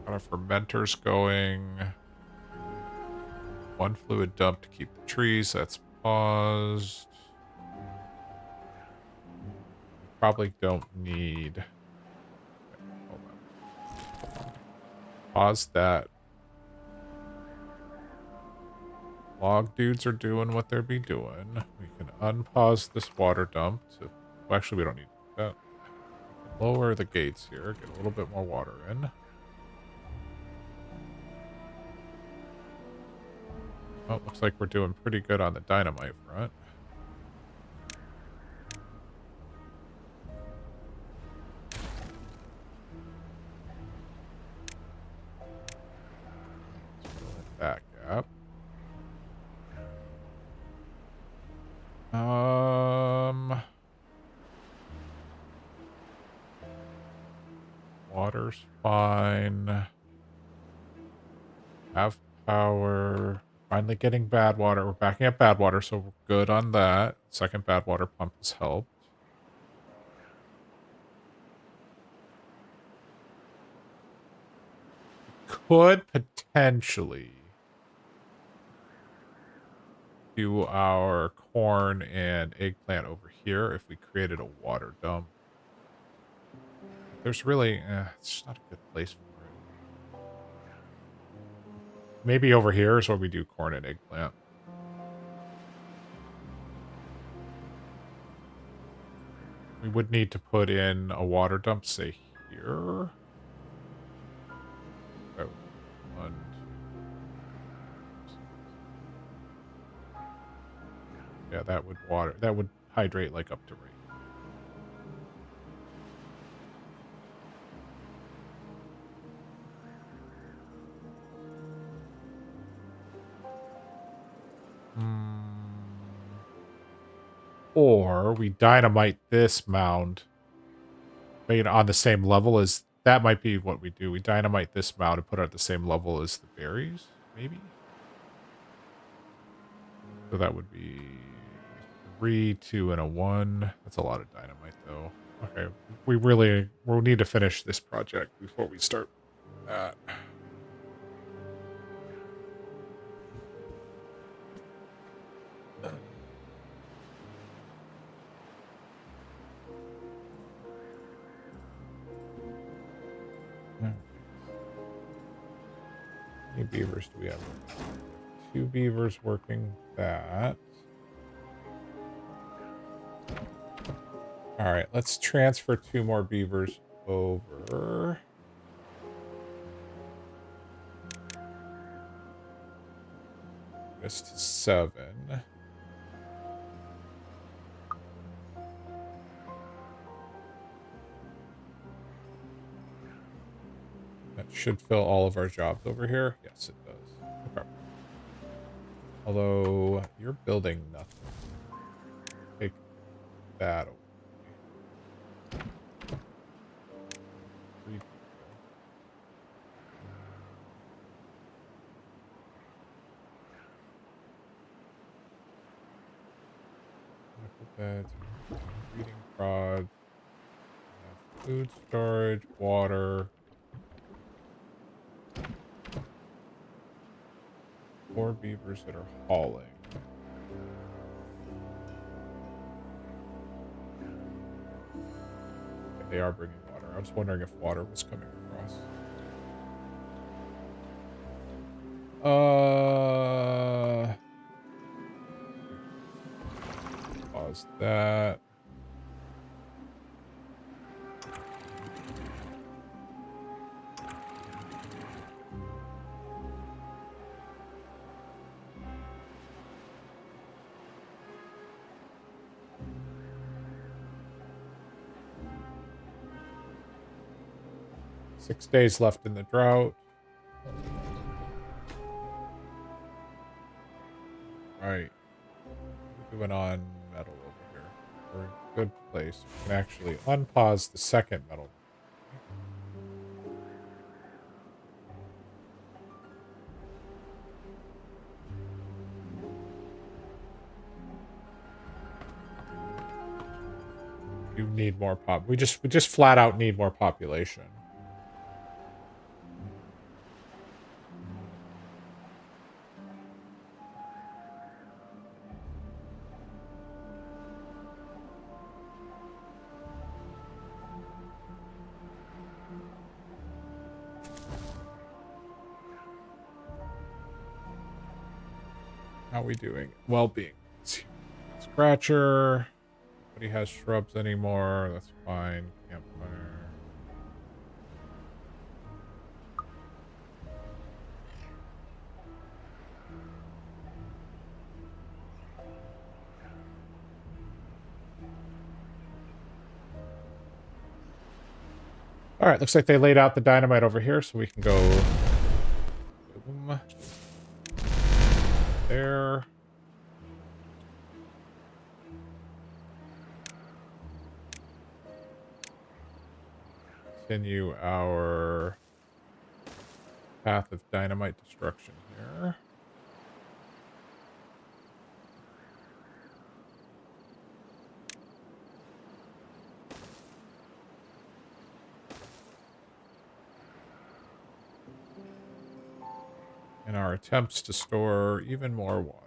Got our fermenters going. 1 fluid dump to keep the trees. That's paused. We probably don't need... Okay, hold on. Pause that. Log dudes are doing what they're be doing. We can unpause this water dump. To, well, actually, we don't need that. We can lower the gates here. Get a little bit more water in. Oh, looks like we're doing pretty good on the dynamite front. Let's fill in that gap. Water's fine. Have power. Finally getting bad water. We're backing up bad water, so we're good on that. Second bad water pump has helped. Could potentially do our corn and eggplant over here if we created a water dump. There's really, it's not a good place for it. Maybe over here is where we do corn and eggplant. We would need to put in a water dump, say here. Oh, 1, 2. Yeah, that would hydrate like up to right. Or we dynamite this mound. Made on the same level as that might be what we do. We dynamite this mound and put it at the same level as the berries, maybe. So that would be 3, 2, and a 1. That's a lot of dynamite, though. Okay, we'll need to finish this project before we start that. How many beavers do we have? 2 beavers working that. All right, let's transfer 2 more beavers over. Just 7. That should fill all of our jobs over here. Yes, it does. Okay. Although you're building nothing. Take that away. 3 people. Put that breeding prod. Food storage, water. 4 beavers that are hauling. Okay, they are bringing water. I was wondering if water was coming across. Pause that. Six days left in the drought. Alright. We're doing on metal over here. We're in a good place. We can actually unpause the second metal. You need more we just flat out need more population. How are we doing? Well-being. Scratcher. Nobody has shrubs anymore. That's fine. Campfire. All right, looks like they laid out the dynamite over here, so we can go boom. There. continue our path of dynamite destruction here. In our attempts to store even more water.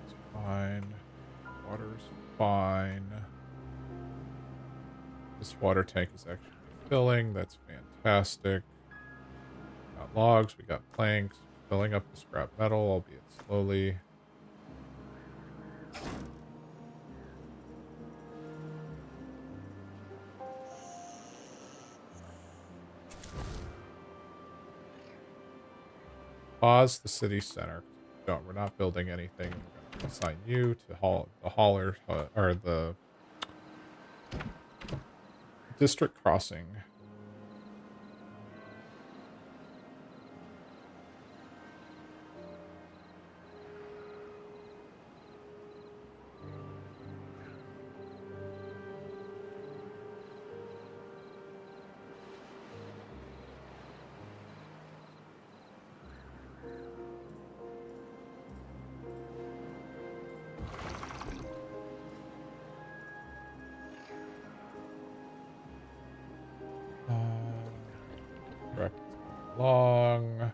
It's fine. Water's fine. This water tank is actually filling. That's fantastic. Got logs. We got planks. Filling up the scrap metal, albeit slowly. Pause the city center. No, we're not building anything. We're going to assign you to the hauler or the district crossing. Correct. Long.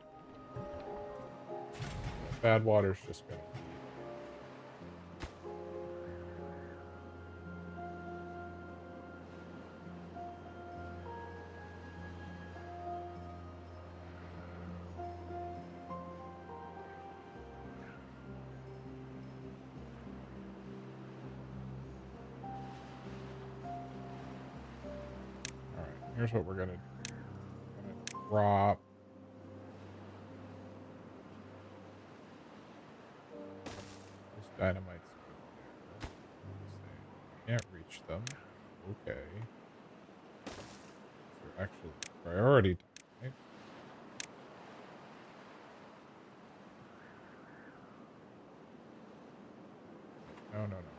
Bad water's just gonna. Alright, here's what we're gonna do. We're gonna drop. This dynamite's good there. Can't reach them. Okay. They're actually priority dynamite. No, no, no.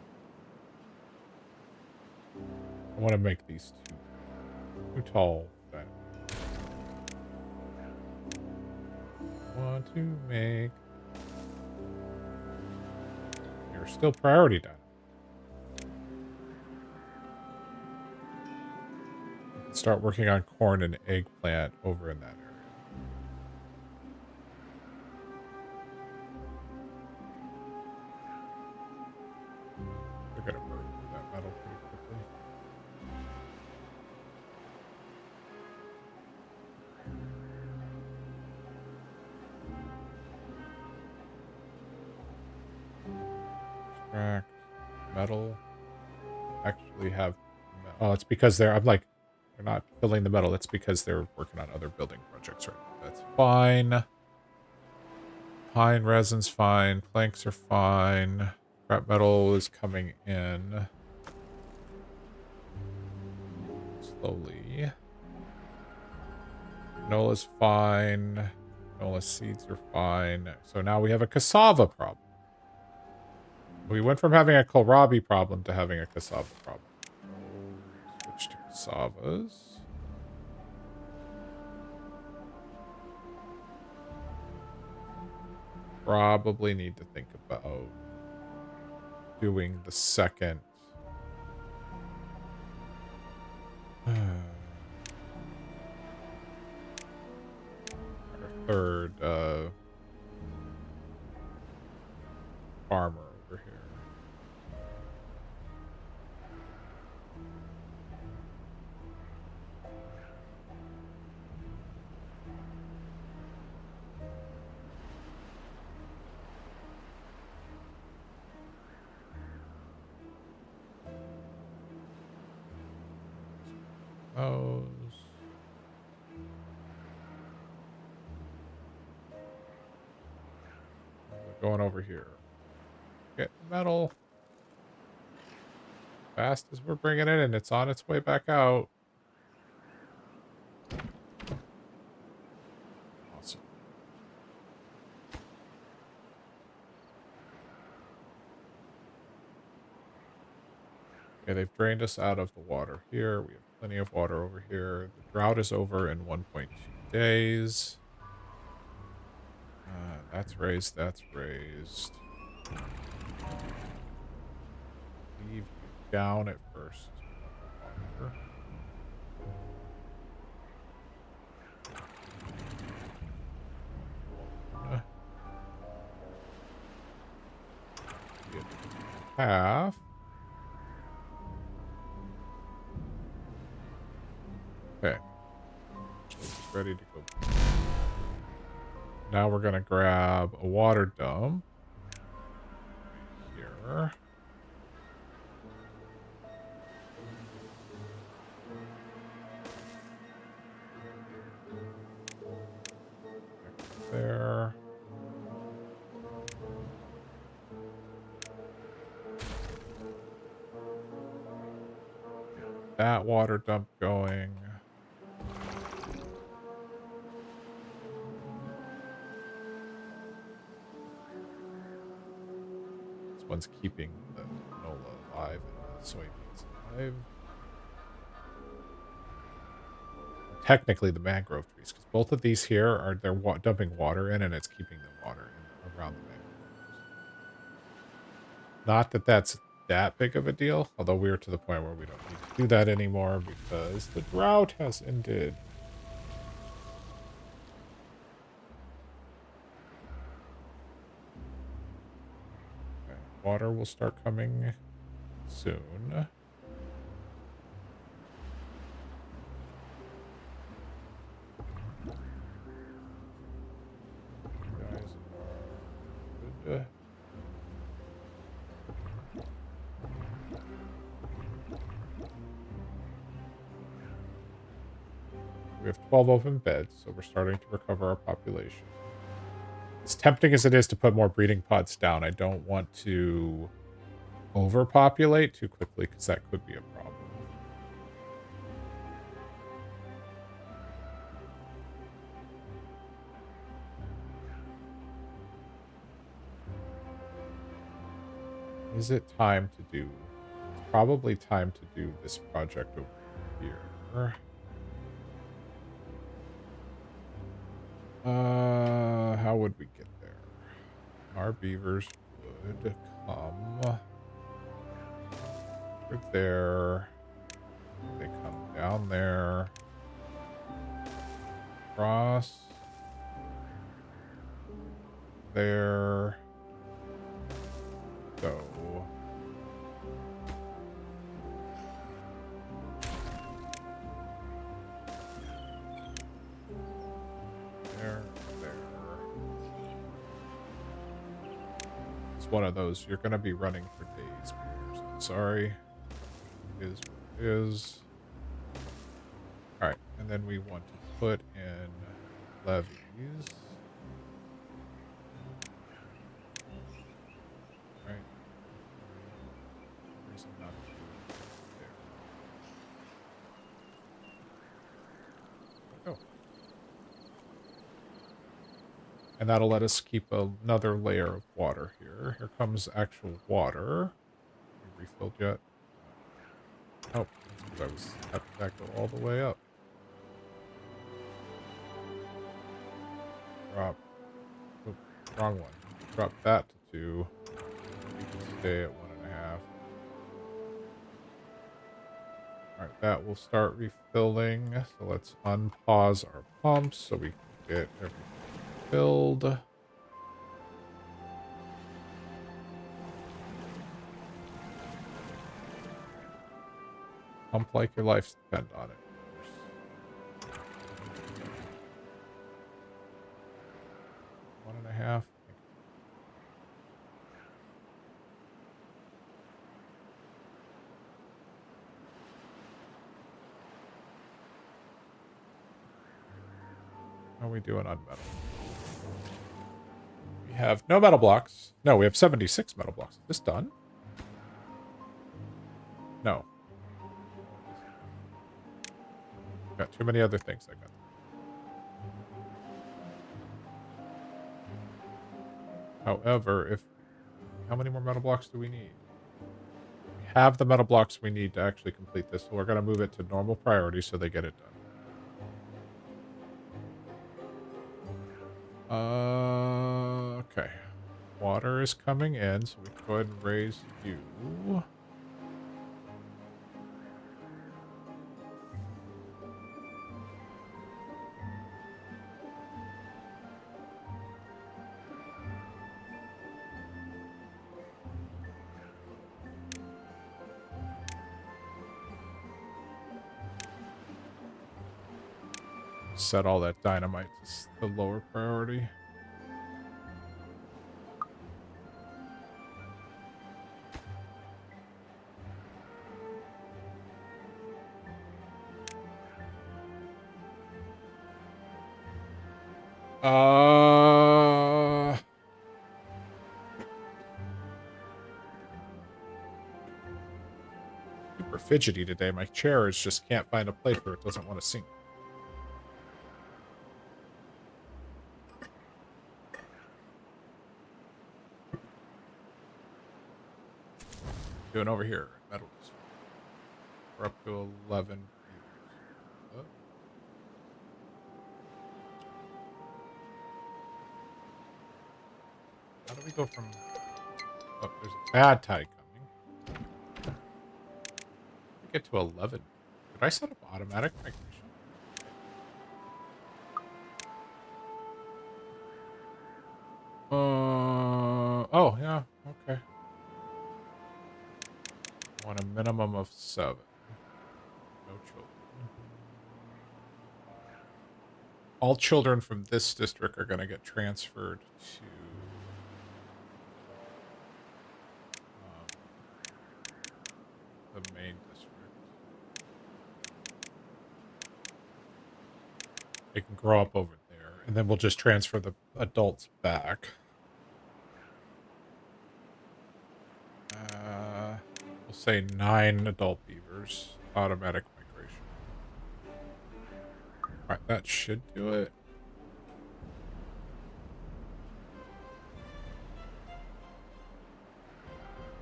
I want to make these too tall dynamite. I want to make. You're still priority dynamite. Start working on corn and eggplant over in that area. They're gonna burn through that metal pretty quickly. Extract metal. Actually have. Oh, it's because they're. I'm like, they're not filling the metal. That's because they're working on other building projects right now. That's fine. Pine resin's fine. Planks are fine. Scrap metal is coming in. Slowly. Canola's fine. Canola seeds are fine. So now we have a cassava problem. We went from having a kohlrabi problem to having a cassava problem. Switch to cassavas. Probably need to think about doing the second. Our third farmer over here. Those. We're going over here. Get metal. Fast as we're bringing it in, it's on its way back out. Awesome. Okay, they've drained us out of the water here. We have plenty of water over here. The drought is over in 1.2 days. That's raised. That's raised. Leave you down at first. Water. Half. Okay. Ready to go. Now we're going to grab a water dump. Right here. There. Get that water dump going. This one's keeping the canola alive and the soybeans alive. Technically the mangrove trees, because both of these here are dumping water in, and it's keeping the water around the mangroves. Not that that's that big of a deal, although we're to the point where we don't need to do that anymore because the drought has ended. Okay, water will start coming soon. You guys are good. We have 12 open beds, so we're starting to recover our population. As tempting as it is to put more breeding pods down, I don't want to overpopulate too quickly because that could be a problem. Is it time to do? It's probably time to do this project over here. How would we get there? Our beavers would come over there. They come down there. Cross. There. Go. There. It's one of those. You're going to be running for days. I'm sorry. It is what it is. Alright, and then we want to put in levees. Right. Reason not to do it there. Oh. And that'll let us keep another layer of water here. Here comes actual water. Have you refilled yet? Oh, that's because I was having that go all the way up. Drop. Oh, wrong one. Drop that to 2. We can stay at 1.5. Alright, that will start refilling. So let's unpause our pumps so we can get everything filled. Pump like your life depends on it. 1.5. How are we doing on metal? We have no metal blocks. No, we have 76 metal blocks. Is this done? No. Got too many other things I got. However, how many more metal blocks do we need? We have the metal blocks we need to actually complete this. So we're going to move it to normal priority so they get it done. Okay. Water is coming in, so we can go ahead and raise you. Set all that dynamite to the lower priority. Super fidgety today. My chair just can't find a place where it doesn't want to sink. Doing over here, metal district. We're up to 11 meters. How do we go from... Oh, there's a bad tide coming. We get to 11. Did I set up automatic migration? Oh, yeah, okay. I want a minimum of 7. No children. All children from this district are going to get transferred to the main district. They can grow up over there, and then we'll just transfer the adults back. We'll say 9 adult beavers. Automatic migration. Alright, that should do it.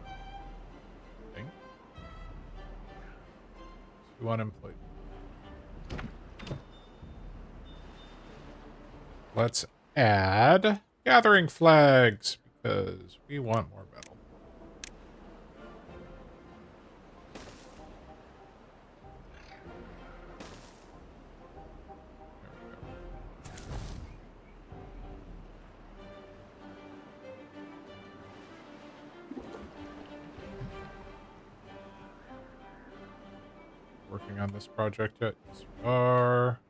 I think. 2 unemployed. Let's add gathering flags because we want more metal. There we go. Working on this project yet? Yes, we are.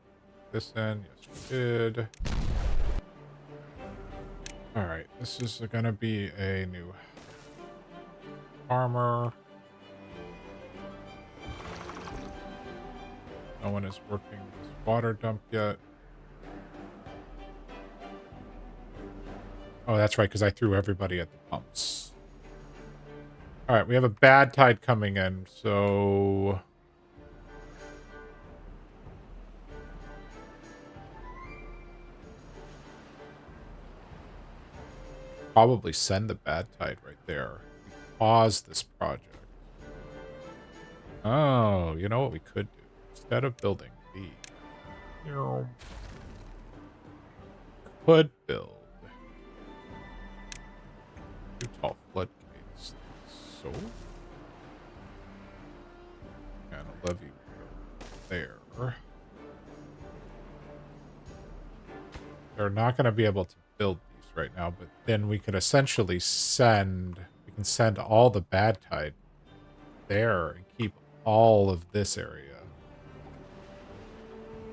This end? Yes, we did. Alright, this is going to be a new farmer. No one is working this water dump yet. Oh, that's right, because I threw everybody at the pumps. Alright, we have a bad tide coming in, so... probably send the bad tide right there. Pause this project. Oh, you know what we could do? Instead of building these, could build 2 tall floodgates. So, and a levee there. They're not going to be able to build these right now, but then we could essentially send all the bad tide there and keep all of this area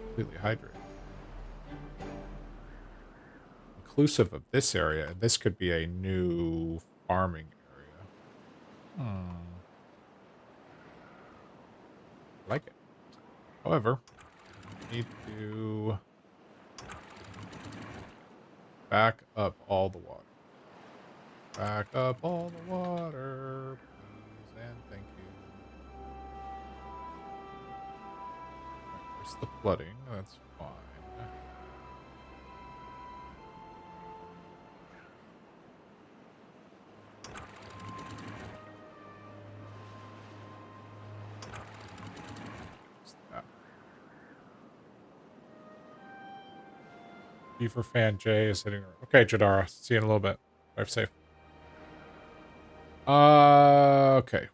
completely hydrated. Inclusive of this area, and this could be a new farming area. Like it. However, we need to back up all the water. Back up all the water, please, and thank you. Right, there's the flooding. That's fine. Beaver fan J is hitting. Okay, Jheddara. See you in a little bit. Drive safe. Okay.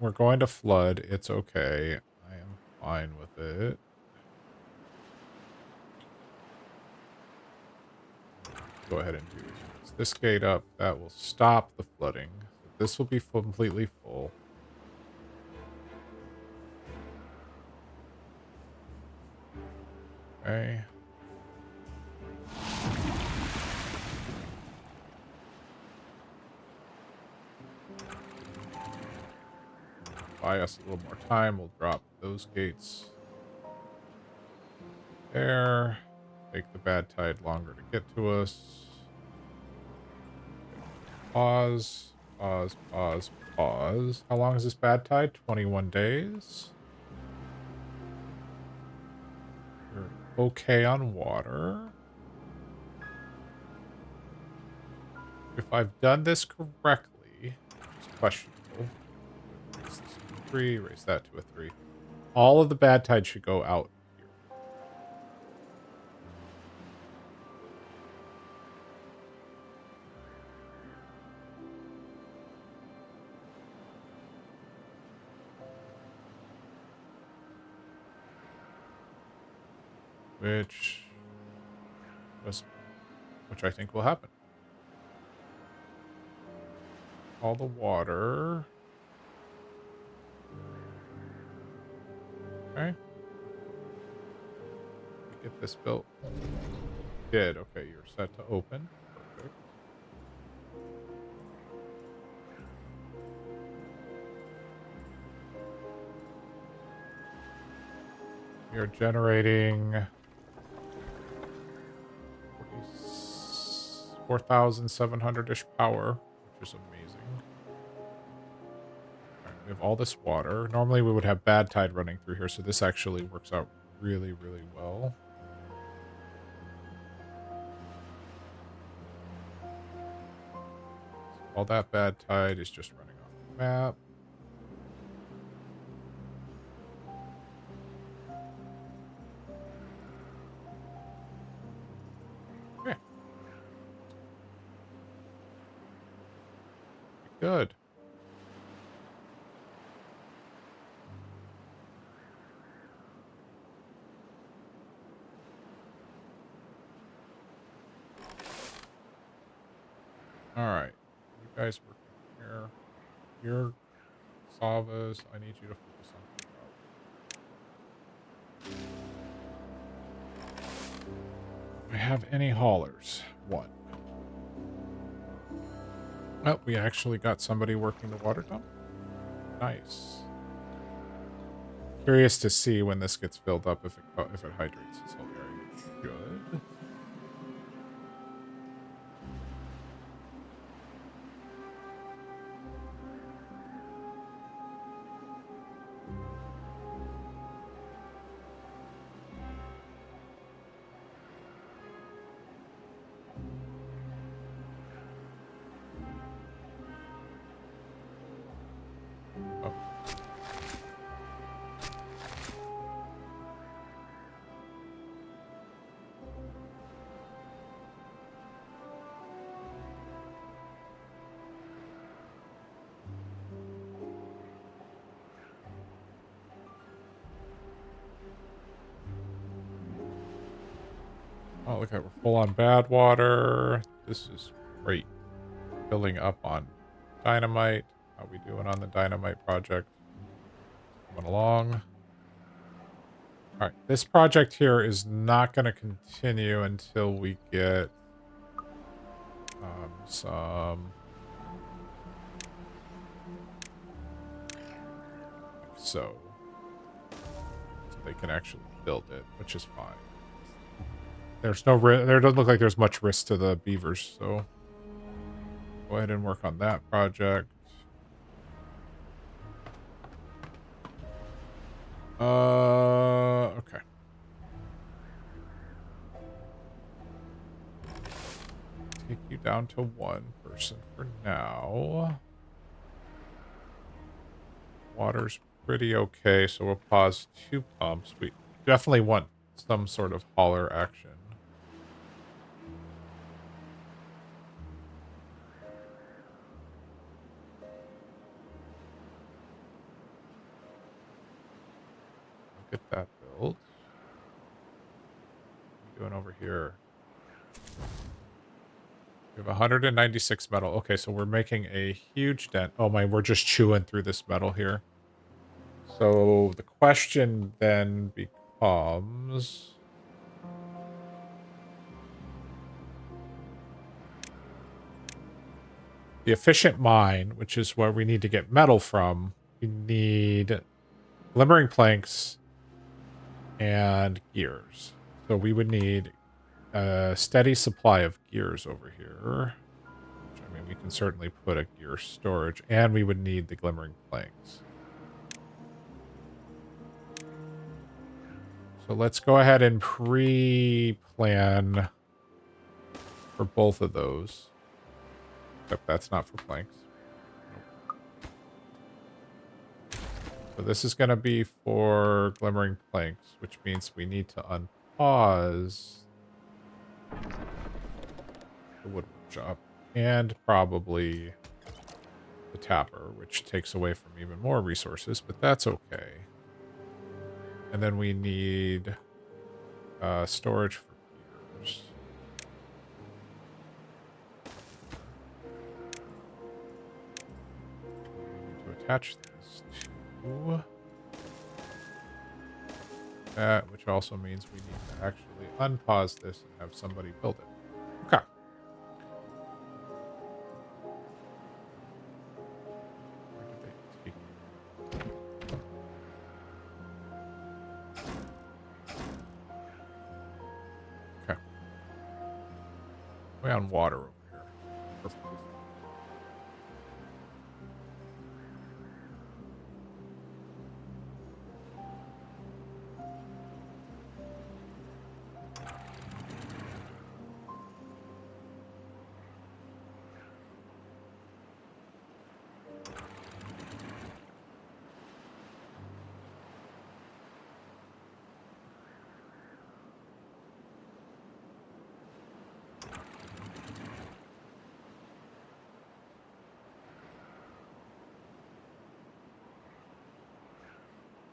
We're going to flood. It's okay. I am fine with it. Go ahead and do this gate up. That will stop the flooding. So this will be completely full. Okay. Buy us a little more time. We'll drop those gates there. Take the bad tide longer to get to us. Pause. Pause. Pause. Pause. How long is this bad tide? 21 days. You're okay on water. If I've done this correctly, it's questionable. Raise this to a 3, raise that to a 3. All of the bad tide should go out here. Which I think will happen. All the water. Okay. Get this built. Did. Okay, you're set to open. Perfect. You're generating 4,700-ish power, which is amazing. All right, we have all this water. Normally we would have bad tide running through here, so this actually works out really, really well. All that bad tide is just running off the map. Okay. Good. All right. You guys working here. Your Savas, I need you to focus on drought. Do I have any haulers? One. Oh, we actually got somebody working the water dump. Nice. Curious to see when this gets filled up if it hydrates this whole area. Good. Oh. Oh, look at, we're full on bad water. This is great. Filling up on dynamite. How we doing on the dynamite project? Coming along. All right, this project here is not going to continue until we get some like so they can actually build it, which is fine. There's no there doesn't look like there's much risk to the beavers, so go ahead and work on that project. Okay. Take you down to one person for now. Water's pretty okay, so we'll pause 2 pumps. We definitely want some sort of hauler action. Get that built. What are we doing over here? We have 196 metal. Okay, so we're making a huge dent. Oh my, we're just chewing through this metal here. So the question then becomes... the efficient mine, which is where we need to get metal from. We need glimmering planks and gears. So we would need a steady supply of gears over here. Which, I mean, we can certainly put a gear storage. And we would need the glimmering planks. So let's go ahead and pre-plan for both of those. Except that's not for planks. Nope. So this is going to be for glimmering planks, which means we need to unpause the woodwork shop and probably the tapper, which takes away from even more resources, but that's okay. And then we need storage for gears. We need to attach this to that, which also means we need to actually unpause this and have somebody build it. Okay. Where did they take it? Okay. Way on water over here. Perfectly fine.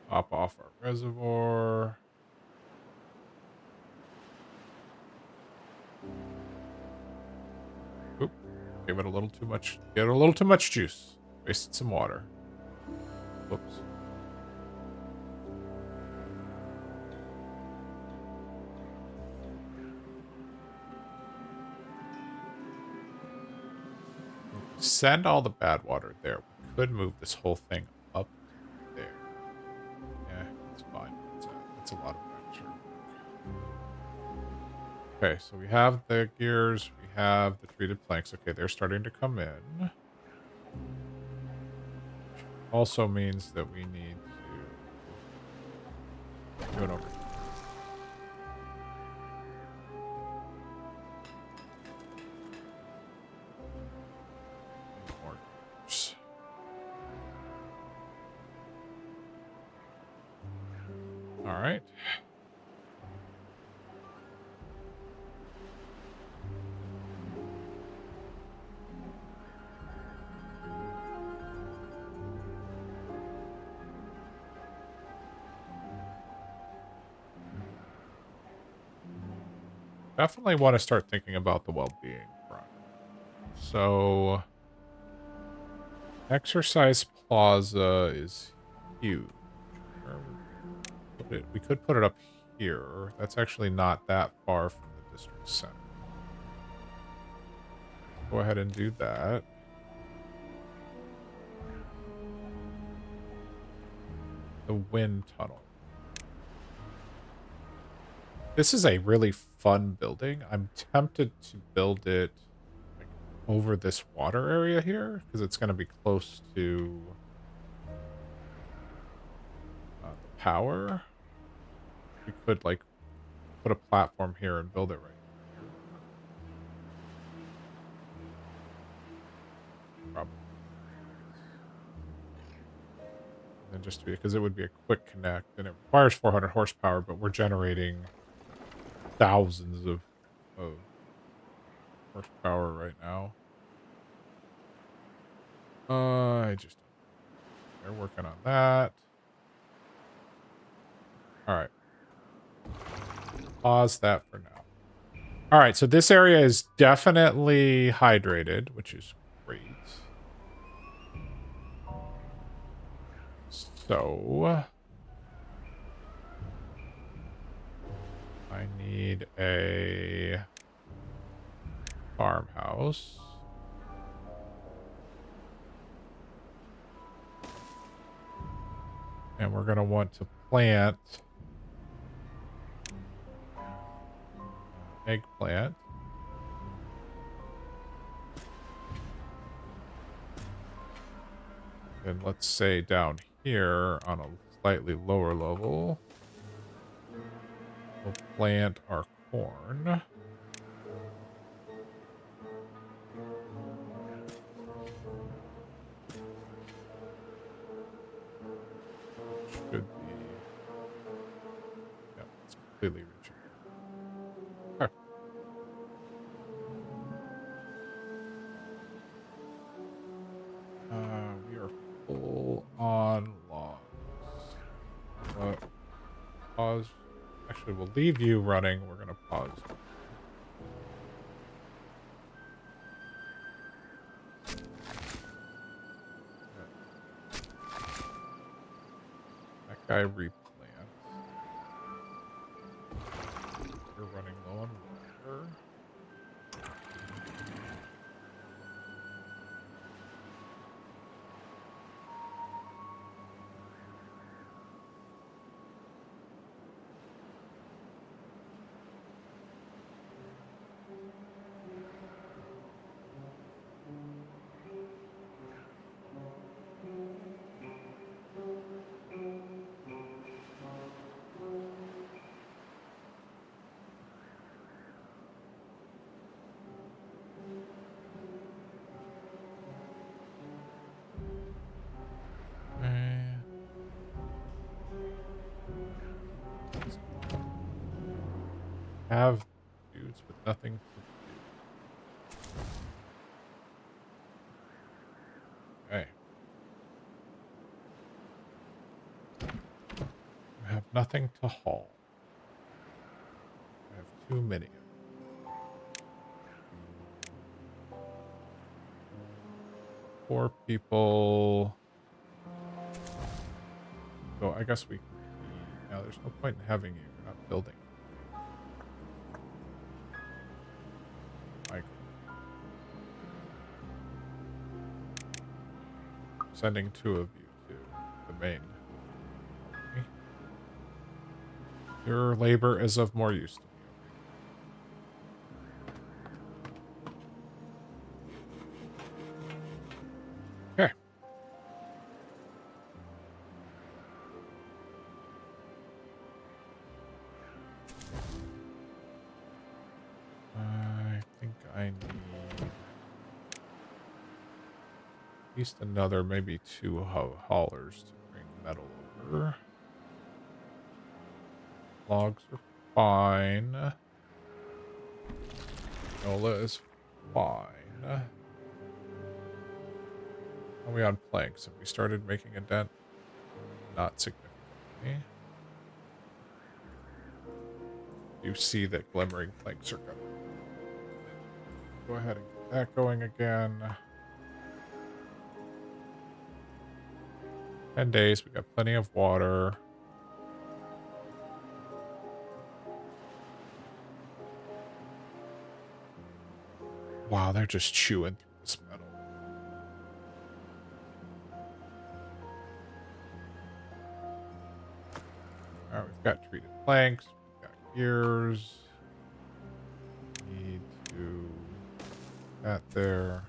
Pop off our reservoir. Oop. Gave it a little too much. Get a little too much juice. Wasted some water. Whoops. Send all the bad water there. We could move this whole thing up to there. Yeah, it's fine. It's a lot of extra work. Okay, so we have the gears. We have the treated planks. Okay, they're starting to come in. Also means that we need to do it over here. More gears. All right. Definitely want to start thinking about the well-being front. So, exercise plaza is huge. Where would we put it? We could put it up here. That's actually not that far from the district center. Go ahead and do that. The wind tunnel. This is a really fun building. I'm tempted to build it like over this water area here because it's going to be close to the power. We could like put a platform here and build it right here. Probably. And just because it would be a quick connect and it requires 400 horsepower, but we're generating thousands of horsepower right now. I just don't know. They're working on that. All right. Pause that for now. All right, so this area is definitely hydrated, which is great. So I need a farmhouse. And we're going to want to plant eggplant. And let's say down here on a slightly lower level, we'll plant our corn. Should be. Yeah, it's completely reachable. Okay. We are full on logs. Pause. Actually, we'll leave you running. We're going to pause. That guy replant. We're running low on water. Have dudes with nothing to do. Okay. I have nothing to haul. I have too many of them. 4 people. So I guess we. Now there's no point in having you. You're not building. Like sending 2 of you to the main. Your labor is of more use to me. Okay. I think I need at least another, maybe 2 haulers to bring metal over. Logs are fine. Nola is fine. Are we on planks? Have we started making a dent? Not significantly. You see that glimmering planks are going. Go ahead and get that going again. 10 days. We got plenty of water. Wow, they're just chewing through this metal. Alright, we've got treated planks. We've got gears. Need to that there.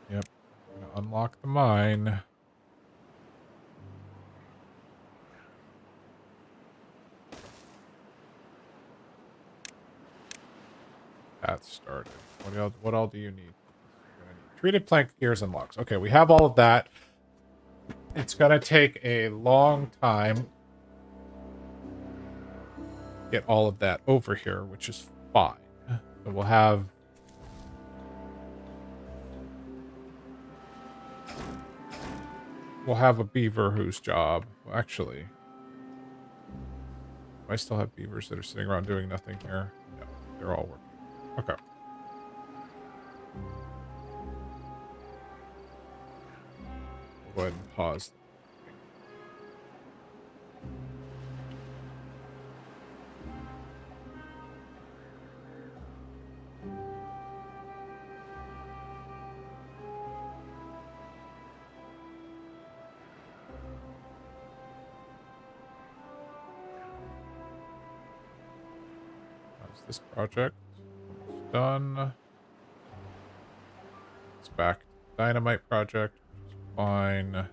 Yep. Gonna unlock the mine. That started. What all do you need? Treated plank, gears, and logs. Okay, we have all of that. It's gonna take a long time to get all of that over here, which is fine. So we'll have we'll have a beaver whose job, well, actually, do I still have beavers that are sitting around doing nothing here? No, they're all working. Okay. We'll go ahead and pause. How's this project? Almost done. It's back to the dynamite project, which is fine.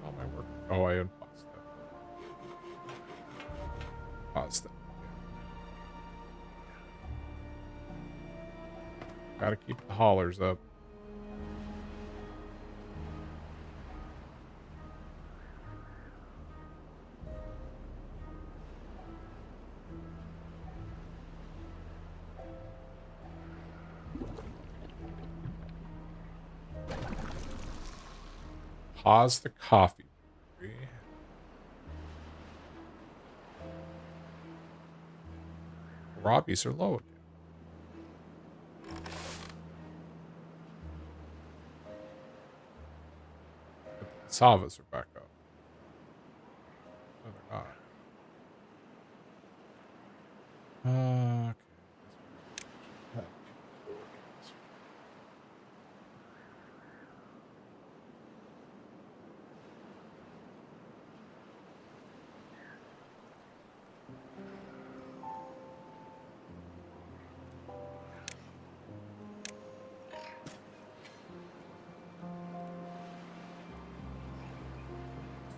How am I working? Oh, I unpaused that. Pause that. Yeah. Gotta keep the haulers up. Pause the coffee brewery. Robbies are low again. But the cassavas are back up. No, they're not. Okay.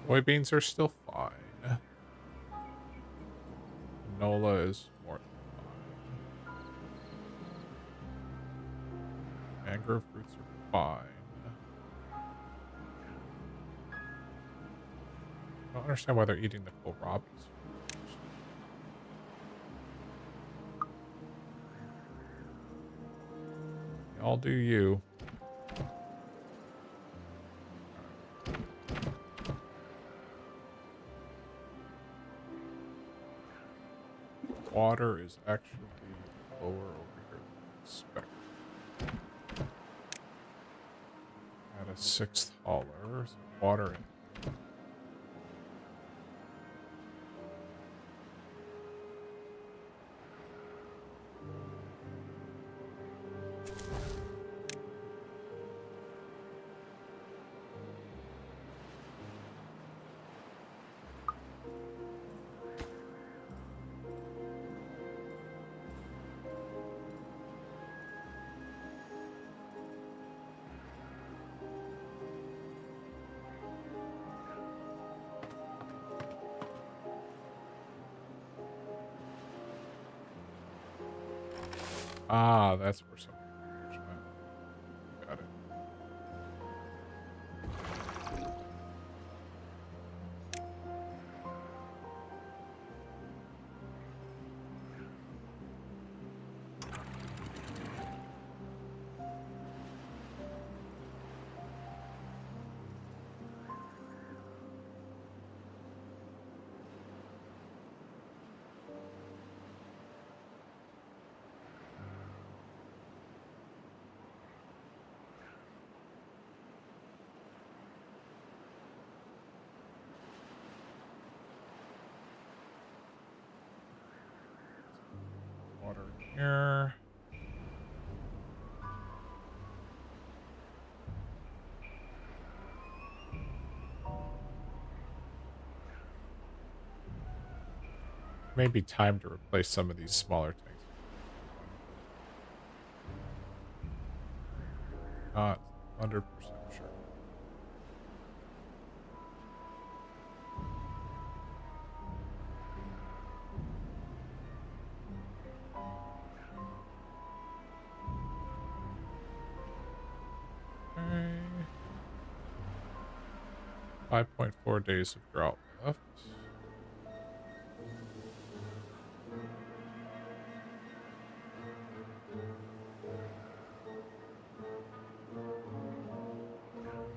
Soybeans are still fine. Canola is more than fine. Mangrove fruits are fine. I don't understand why they're eating the kohlrabies. Y'all do you. Water is actually lower over here than I expected. Add a 6th hauler. So water in. Ah, that's where some went. Got it. Water in here. Maybe time to replace some of these smaller tanks. Not 100% sure. 5.4 days of drought left.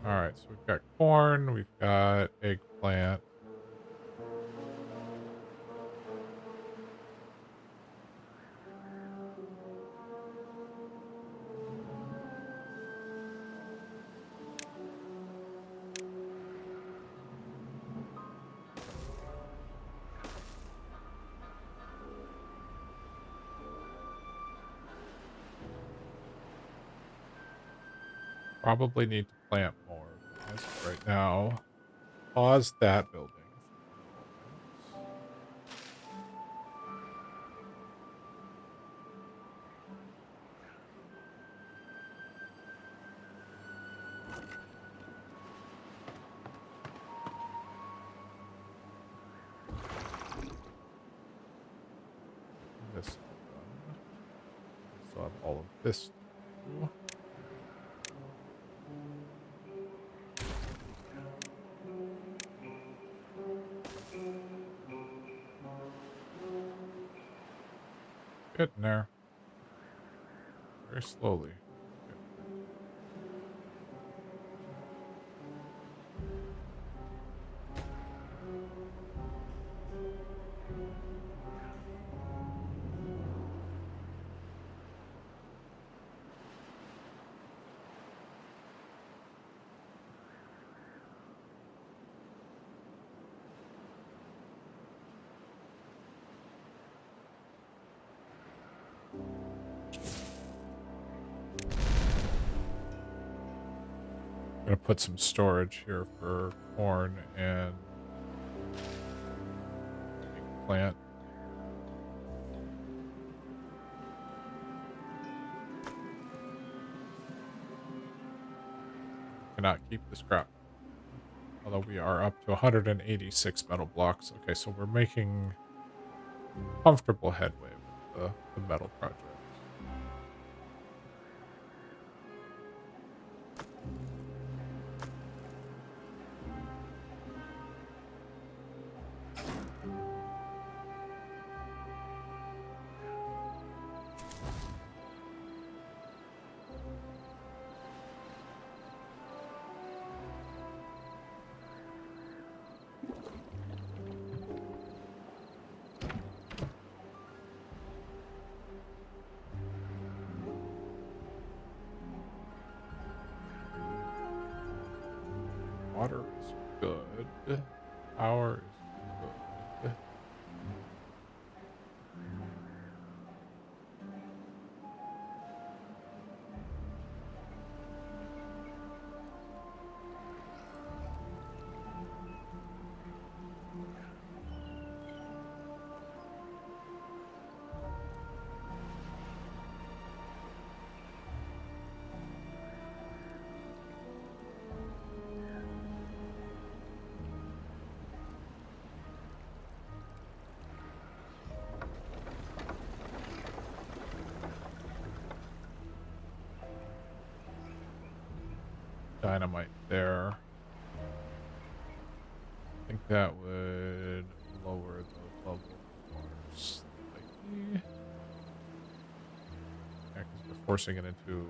All right, so we've got corn, we've got eggplant. Probably need to plant more, but as of right now, pause that building for a moment. This all done. We still have all of this to do. Getting there. Very slowly. Getting there. I'm gonna put some storage here for corn and eggplant. Cannot keep the scrap metal. Although we are up to 186 metal blocks. Okay, so we're making comfortable headway with the metal project. Water is good. Power is good. Dynamite there. I think that would lower the level of water slightly. Yeah, because we're forcing it into...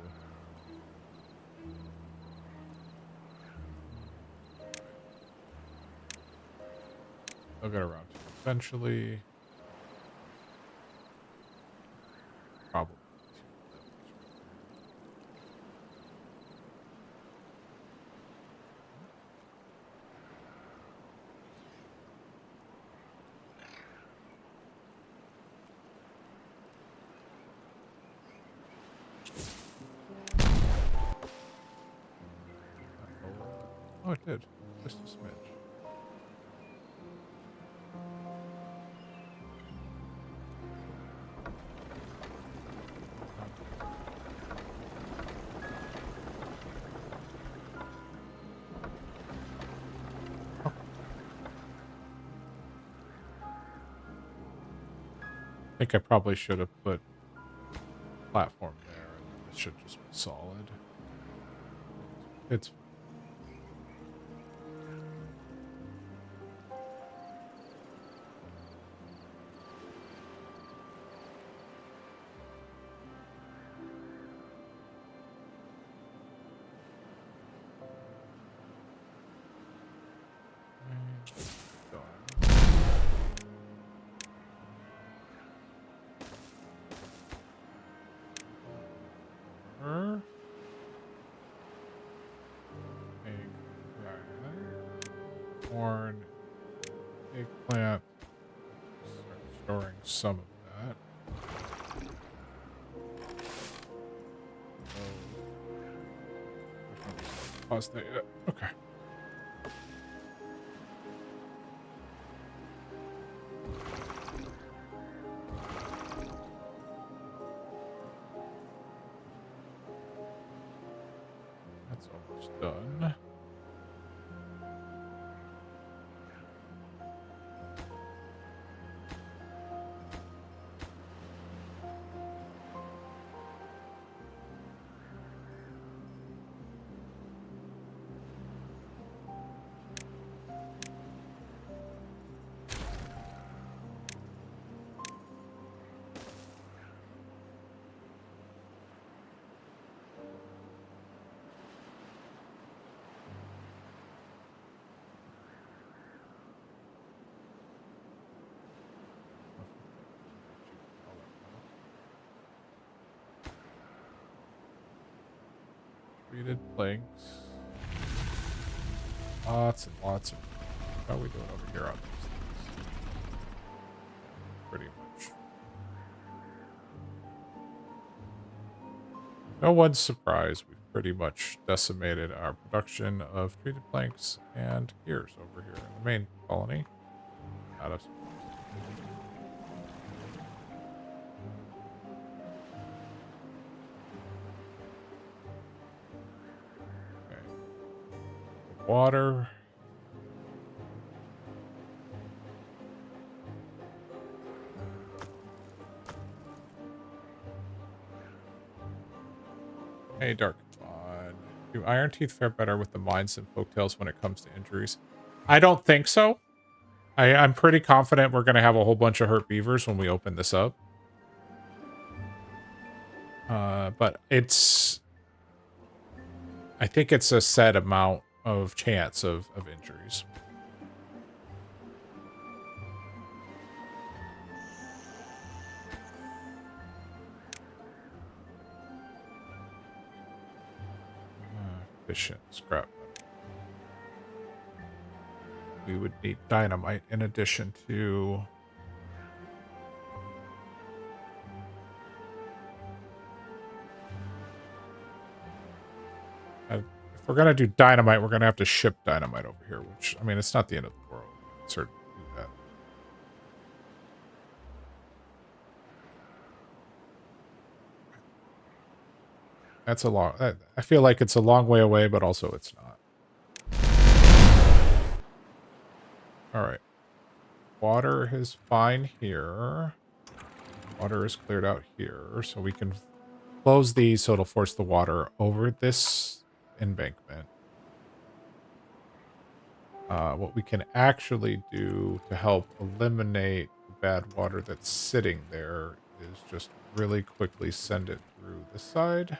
They'll get around to it eventually. Probably 2 levels right now. That lower that? Oh, it did. Just a smidge. Okay. I think I probably should have put platform there, and then this should just be solid. It's fine. corn, eggplant. Start storing some of that. Pause that yet. Okay. That's almost done. Treated planks. Lots and lots of. How are we doing over here on these things? Pretty much. No one's surprised. We've pretty much decimated our production of treated planks and gears over here in the main colony. Not a surprise. Okay. Water. Hey, Dark. Do Ironteeth fare better with the mines than folktales when it comes to injuries? I don't think so. I'm pretty confident we're going to have a whole bunch of hurt beavers when we open this up. But I think it's a set amount of chance of injuries. Efficient scrap. We would need dynamite in addition to... if we're going to do dynamite, we're going to have to ship dynamite over here, which, I mean, it's not the end of the world. We can certainly do that. That's a long... I feel like it's a long way away, but also it's not. All right. Water is fine here. Water is cleared out here, so we can close these so it'll force the water over this embankment. What we can actually do to help eliminate the bad water that's sitting there is just really quickly send it through this side.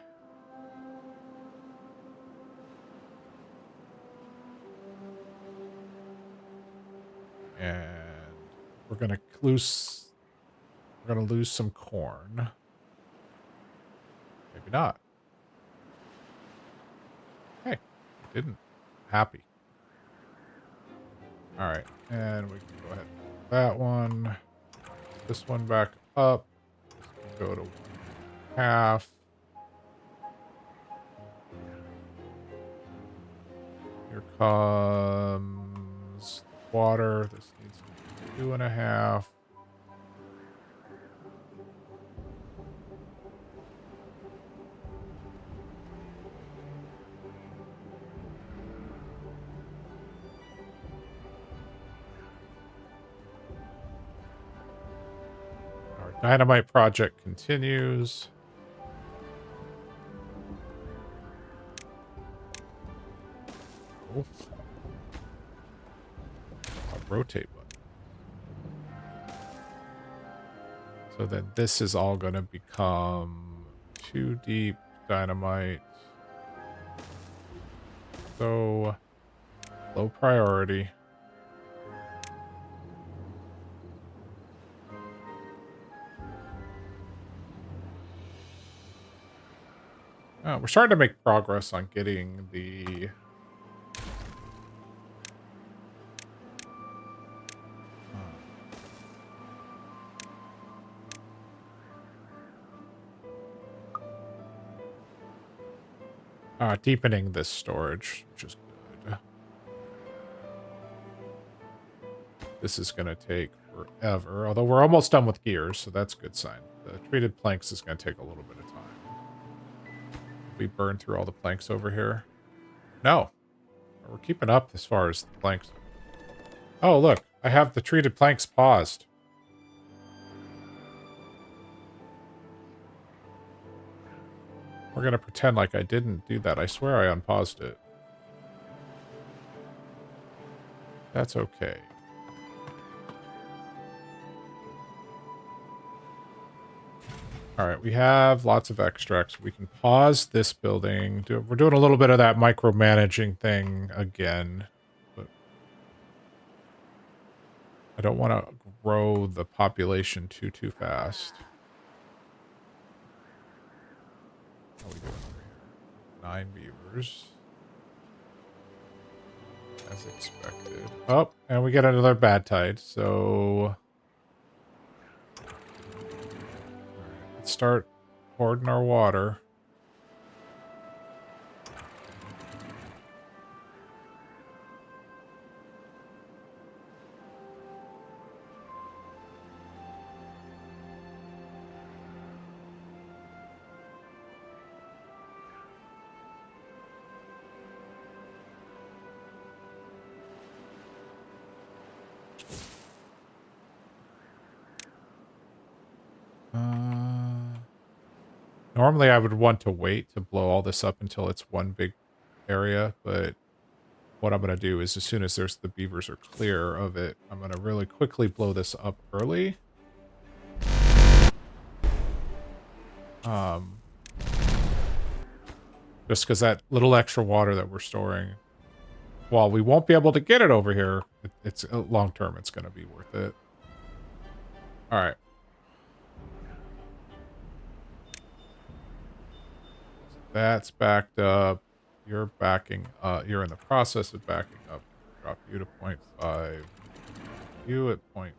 And we're gonna lose some corn. Maybe not. Hey, didn't. Happy. All right, and we can go ahead and pull that one. This one back up. Go to 1.5. Here comes water. This needs to be 2.5. Our dynamite project continues. Oh. A rotate button. So then this is all going to become 2 deep dynamite. So low priority. We're starting to make progress on getting the Deepening this storage, which is good. This is going to take forever, although we're almost done with gears, so that's a good sign. The treated planks is going to take a little bit of time. We burn through all the planks over here. No. We're keeping up as far as the planks. Oh, look. I have the treated planks paused. We're going to pretend like I didn't do that. I swear I unpaused it. That's okay. Alright, we have lots of extracts. We can pause this building. We're doing a little bit of that micromanaging thing again. But I don't want to grow the population too fast. How are we doing over here? 9 viewers. As expected. Oh, and we get another bad tide, so... Alright, let's start hoarding our water. Normally I would want to wait to blow all this up until it's one big area, but what I'm going to do is as soon as the beavers are clear of it, I'm going to really quickly blow this up early. Just because that little extra water that we're storing, while we won't be able to get it over here, it's long term, it's going to be worth it. All right. That's backed up. You're backing up. You're in the process of backing up. Drop you to 0.5. You at 0.5.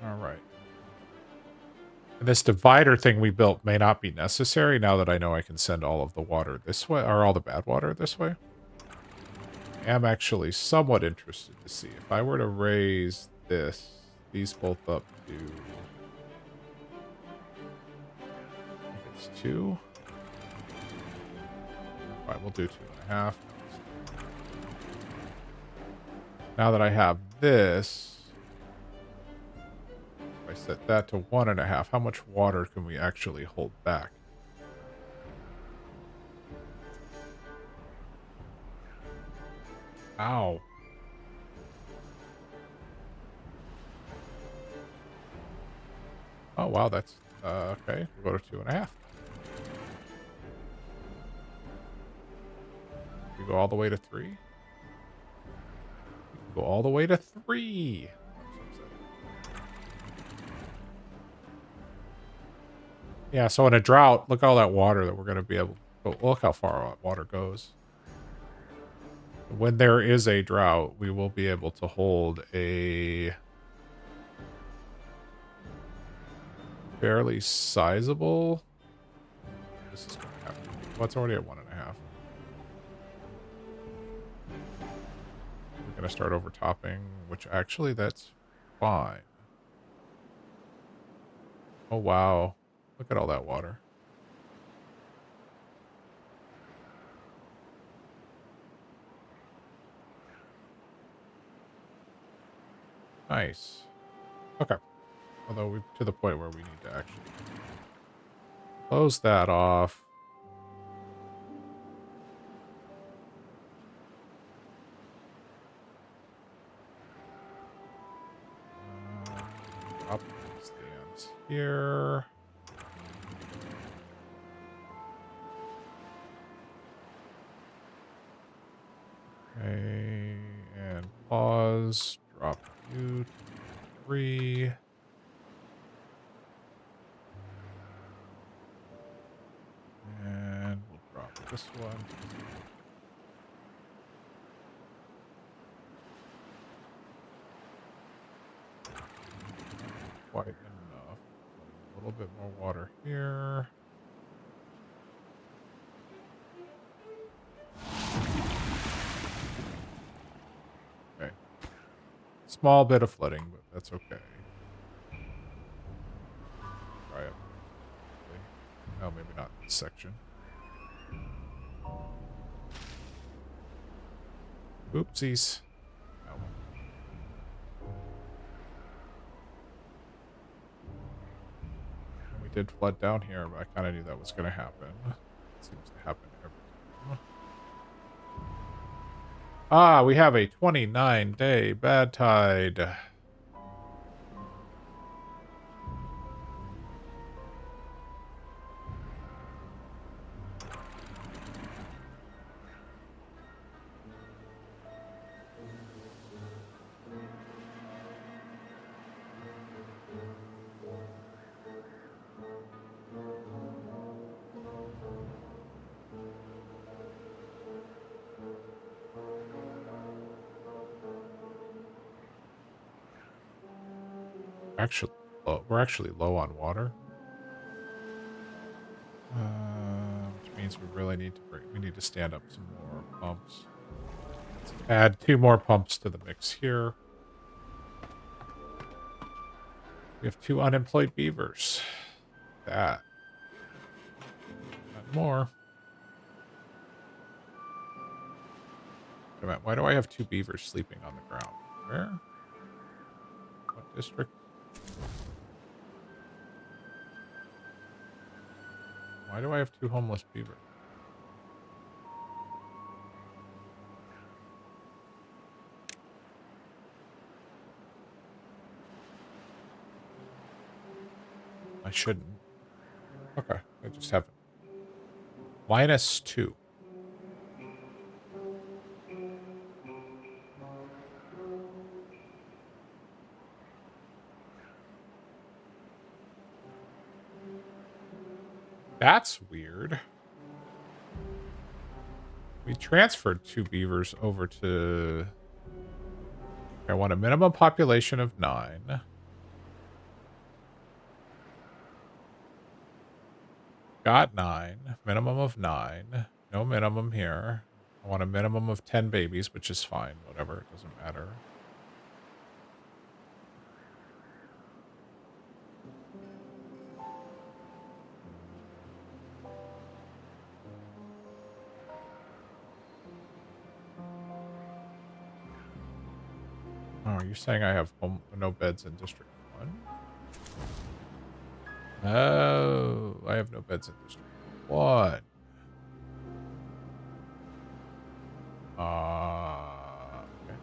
All right. And this divider thing we built may not be necessary now that I know I can send all of the water this way, or all the bad water this way. I am actually somewhat interested to see if I were to raise these both up to, I think it's 2. Fine, we'll do 2.5. Now that I have this, if I set that to 1.5, how much water can we actually hold back? Ow. Oh, wow, that's, okay. We'll go to 2.5. We go all the way to 3. We can go all the way to 3. Yeah, so in a drought, look at all that water that we're going to be able to... Look how far water goes. When there is a drought, we will be able to hold a fairly sizable... This is going to have to be... Well, it's already at 1.5. We're going to start overtopping, which actually that's fine. Oh, wow. Look at all that water. Nice. Okay. Although we're to the point where we need to actually close that off. Drop these dams here. Okay, and pause. Drop you to 3. And we'll drop this one. No water here. Okay. Small bit of flooding, but that's okay. Dry up. Oh, maybe not this section. Oopsies. Oh, well. And we did flood down here, but I kind of knew that was going to happen. It seems to happen every time. Ah, we have a 29-day bad tide. Actually, we're actually low on water. Which means we really need to we need to stand up some more pumps. Let's add 2 more pumps to the mix here. We have 2 unemployed beavers. That. Not more. Wait a minute, why do I have 2 beavers sleeping on the ground? Where? What district? Why do I have 2 homeless beavers? I shouldn't. Okay, I just have -2. That's weird. We transferred 2 beavers over to... I want a minimum population of 9. Got 9. Minimum of 9. No minimum here. I want a minimum of 10 babies, which is fine. Whatever. It doesn't matter. Oh, you're saying I have no beds in District 1? Oh, I have no beds in District 1. Okay.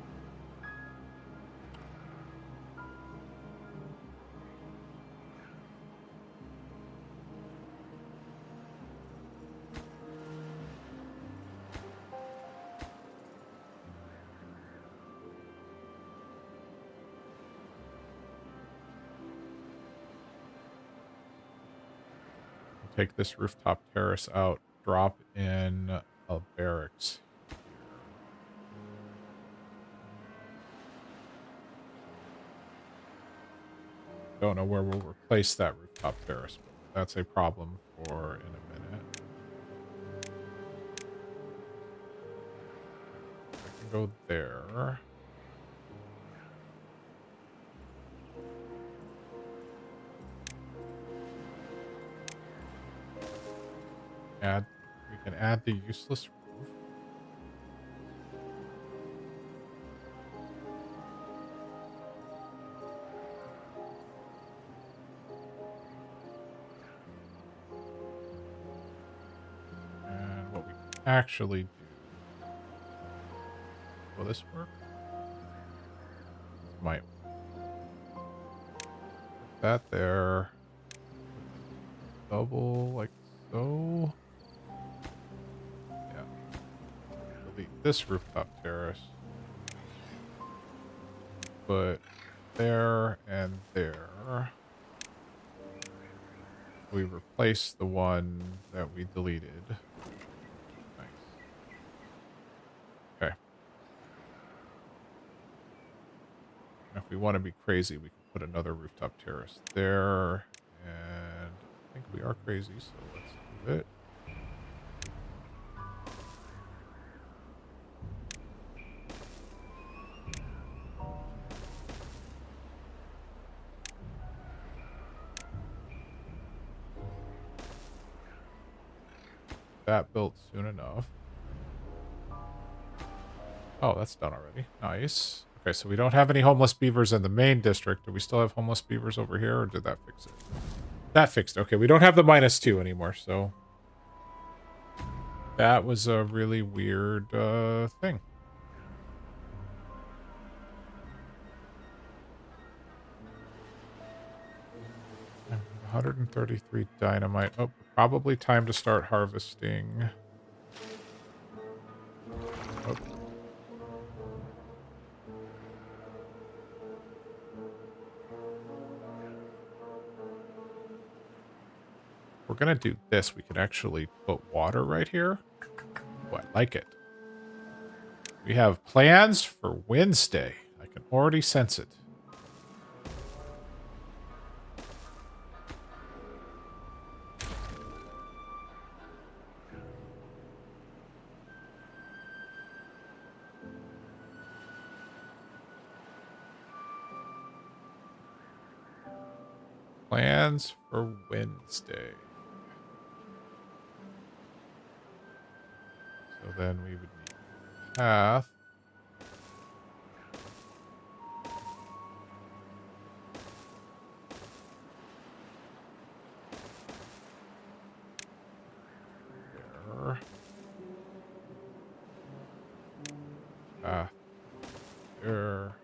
Take this rooftop terrace out. Drop in a barracks here. Don't know where we'll replace that rooftop terrace, but that's a problem for in a minute. I can go there. We can add the useless roof. And what we can actually do. Will this work? Might. Put that there. Double like so. Yeah. Delete this rooftop terrace. Put there and there. We replace the one that we deleted. Nice. Okay. And if we want to be crazy, we can put another rooftop terrace there and are crazy, so let's do it. That built soon enough. Oh, that's done already. Nice. Okay, so we don't have any homeless beavers in the main district. Do we still have homeless beavers over here, or did that fix it? That fixed. Okay, we don't have the -2 anymore, so that was a really weird thing. 133 dynamite. Oh, probably time to start harvesting. Oh. We're gonna do this. We could actually put water right here. Oh, I like it. We have plans for Wednesday. I can already sense it. Plans for Wednesday. So then we would need path. There. Path. There.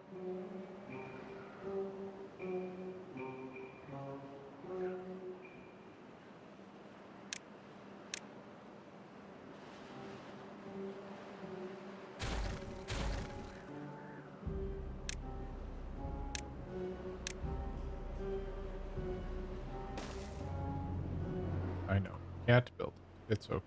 I know. Can't build it. It's okay.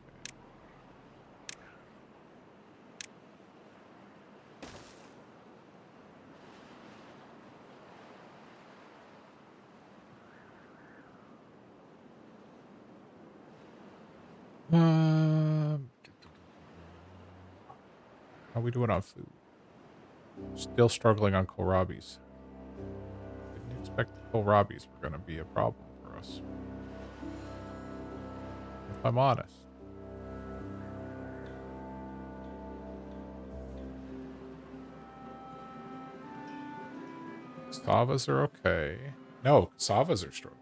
How we doing on food? Still struggling on kohlrabis. Didn't expect the kohlrabis were going to be a problem for us. If I'm honest. Cassavas are okay. No, cassavas are struggling.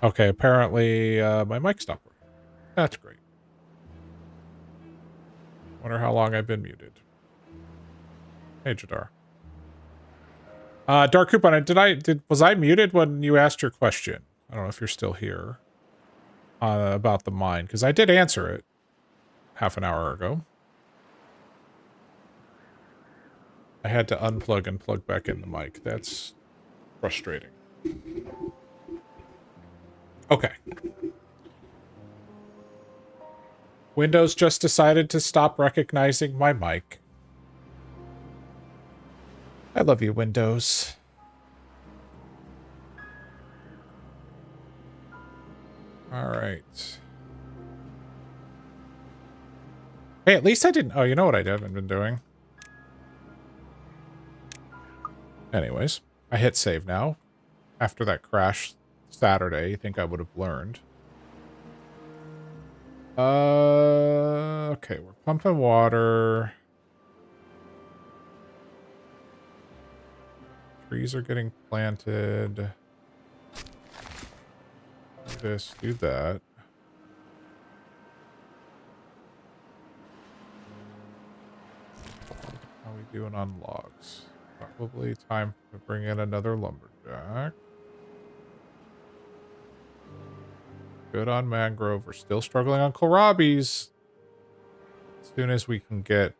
Okay, apparently my mic stopped working. That's great. Wonder how long I've been muted. Hey, Jheddara. Dark Coupon, was I muted when you asked your question? I don't know if you're still here. About the mine, because I did answer it half an hour ago. I had to unplug and plug back in the mic. That's frustrating. Okay. Windows just decided to stop recognizing my mic. I love you, Windows. All right. Hey, at least I didn't... Oh, you know what I haven't been doing? Anyways, I hit save now. After that crash Saturday, you think I would have learned. Okay, we're pumping water. Trees are getting planted. Do this, do that. How are we doing on logs? Probably time to bring in another lumberjack. Good on mangrove. We're still struggling on kohlrabies. As soon as we can get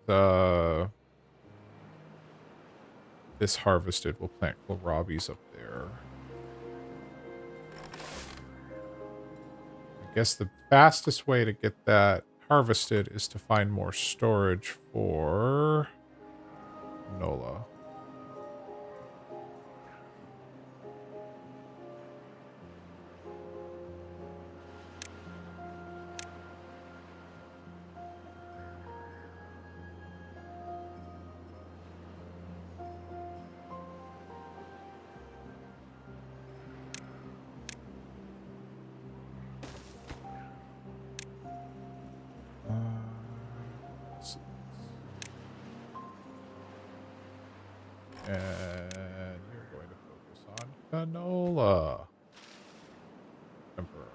this harvested, we'll plant kohlrabies up there. I guess the fastest way to get that harvested is to find more storage for Nola. And you're going to focus on canola. Temporarily.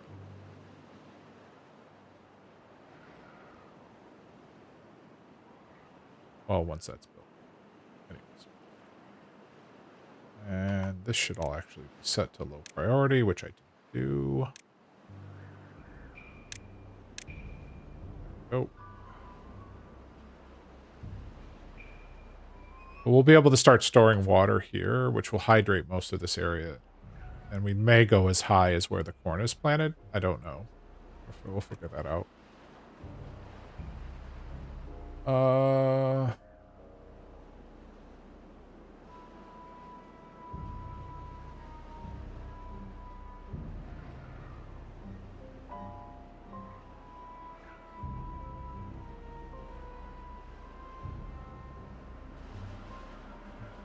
Well, once that's built. Anyways. And this should all actually be set to low priority, which I didn't do. Oh. But we'll be able to start storing water here, which will hydrate most of this area. And we may go as high as where the corn is planted. I don't know. We'll figure that out.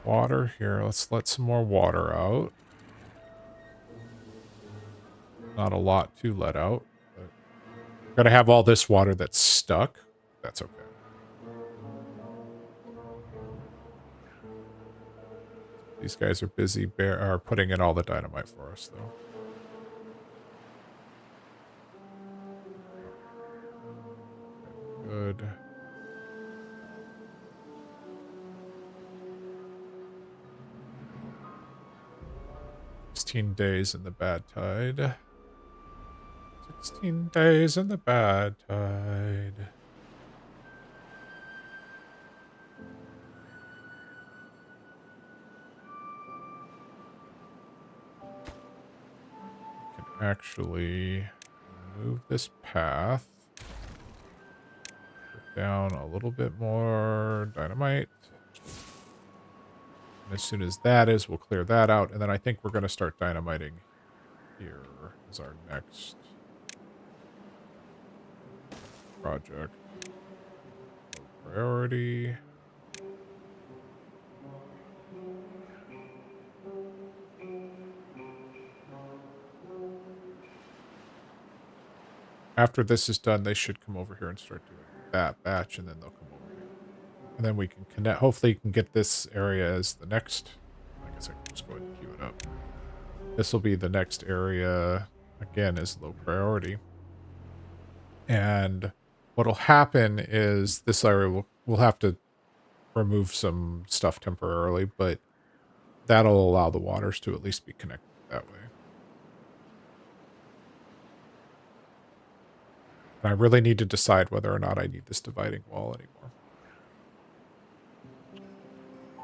Water here. Let's let some more water out. Not a lot to let out. But gotta have all this water that's stuck. That's okay. These guys are busy putting in all the dynamite for us, though. Good. Days in the bad tide. 16 days in the bad tide. Can actually move this path. Put down a little bit more dynamite. And as soon as that is, we'll clear that out. And then I think we're going to start dynamiting here as our next project. Low priority. After this is done, they should come over here and start doing that batch, and then they'll come over here. And then we can connect. Hopefully, you can get this area as the next. I guess I can just go ahead and queue it up. This will be the next area again, is low priority. And what'll happen is this area will have to remove some stuff temporarily, but that'll allow the waters to at least be connected that way. And I really need to decide whether or not I need this dividing wall anymore.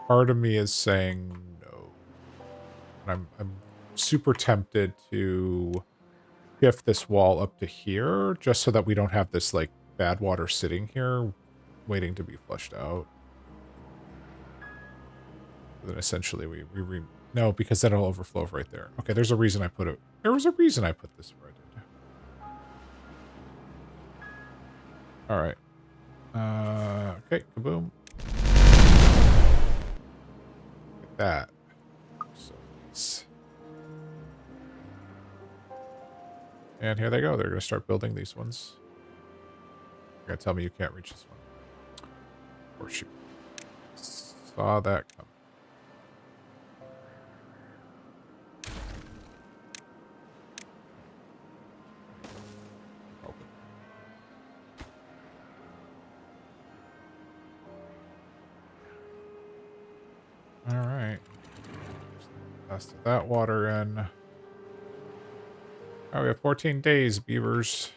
Part of me is saying no. And I'm super tempted to shift this wall up to here just so that we don't have this like bad water sitting here waiting to be flushed out. Then essentially no, because then it'll overflow right there. Okay, there's a reason I put it. There was a reason I put this where I did. All right. Okay, kaboom. Like that. So nice. And here they go. They're going to start building these ones. You're going to tell me you can't reach this one. Of course you saw that coming. All right. Last of that water in. Oh, we have 14 days, beavers.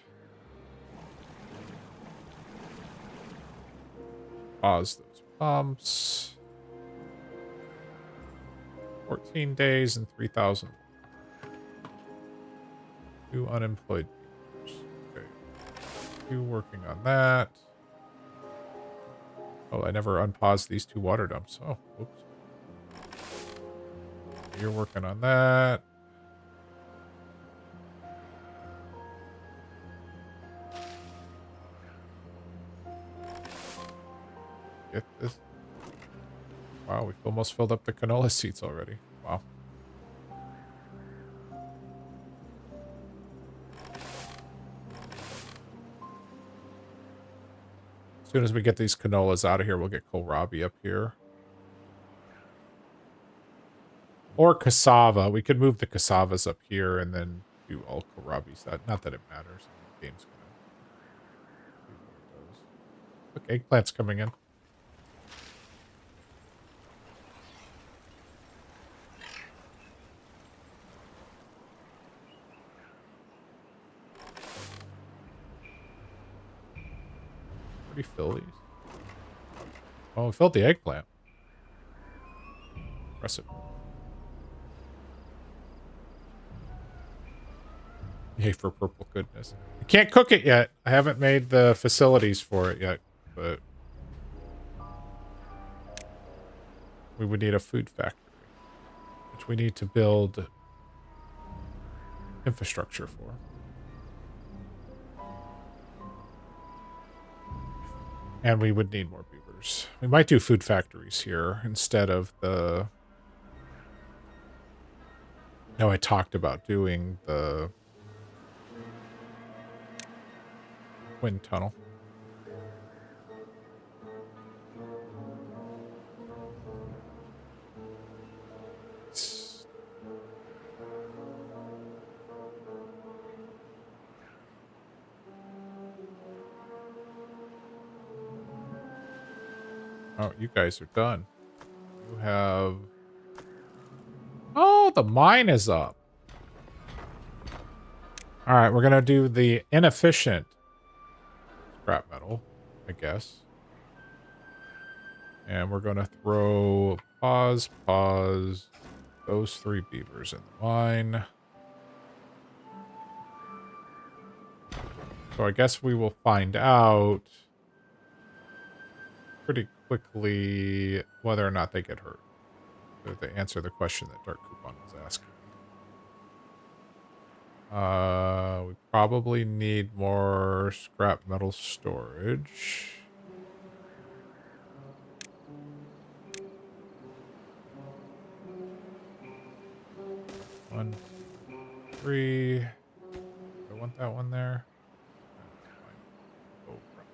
Pause those pumps. 14 days and 3,000. 2 unemployed beavers. Okay. 2 working on that. Oh, I never unpaused these 2 water dumps. Oh, whoops. You're working on that. Get this. Wow, we've almost filled up the canola seeds already. Wow. As soon as we get these canolas out of here, we'll get kohlrabi up here. Or cassava. We could move the cassavas up here and then do all kohlrabis. Not that it matters. The game's gonna do what it does. Look, eggplant's coming in. Pretty fill these. Oh, we filled the eggplant. Impressive. Yay for purple goodness. I can't cook it yet. I haven't made the facilities for it yet, but we would need a food factory, which we need to build infrastructure for. And we would need more beavers. We might do food factories here instead of the... No, I talked about doing the wind tunnel. Oh, you guys are done. You have... Oh, the mine is up. All right, we're going to do the inefficient scrap metal, I guess. And we're going to throw pause, those 3 beavers in the mine. So I guess we will find out pretty quickly whether or not they get hurt. So they answer the question that Dark Coupon was asking. We probably need more scrap metal storage. One, 2, 3. I want that one there. That's fine. Oh, crap.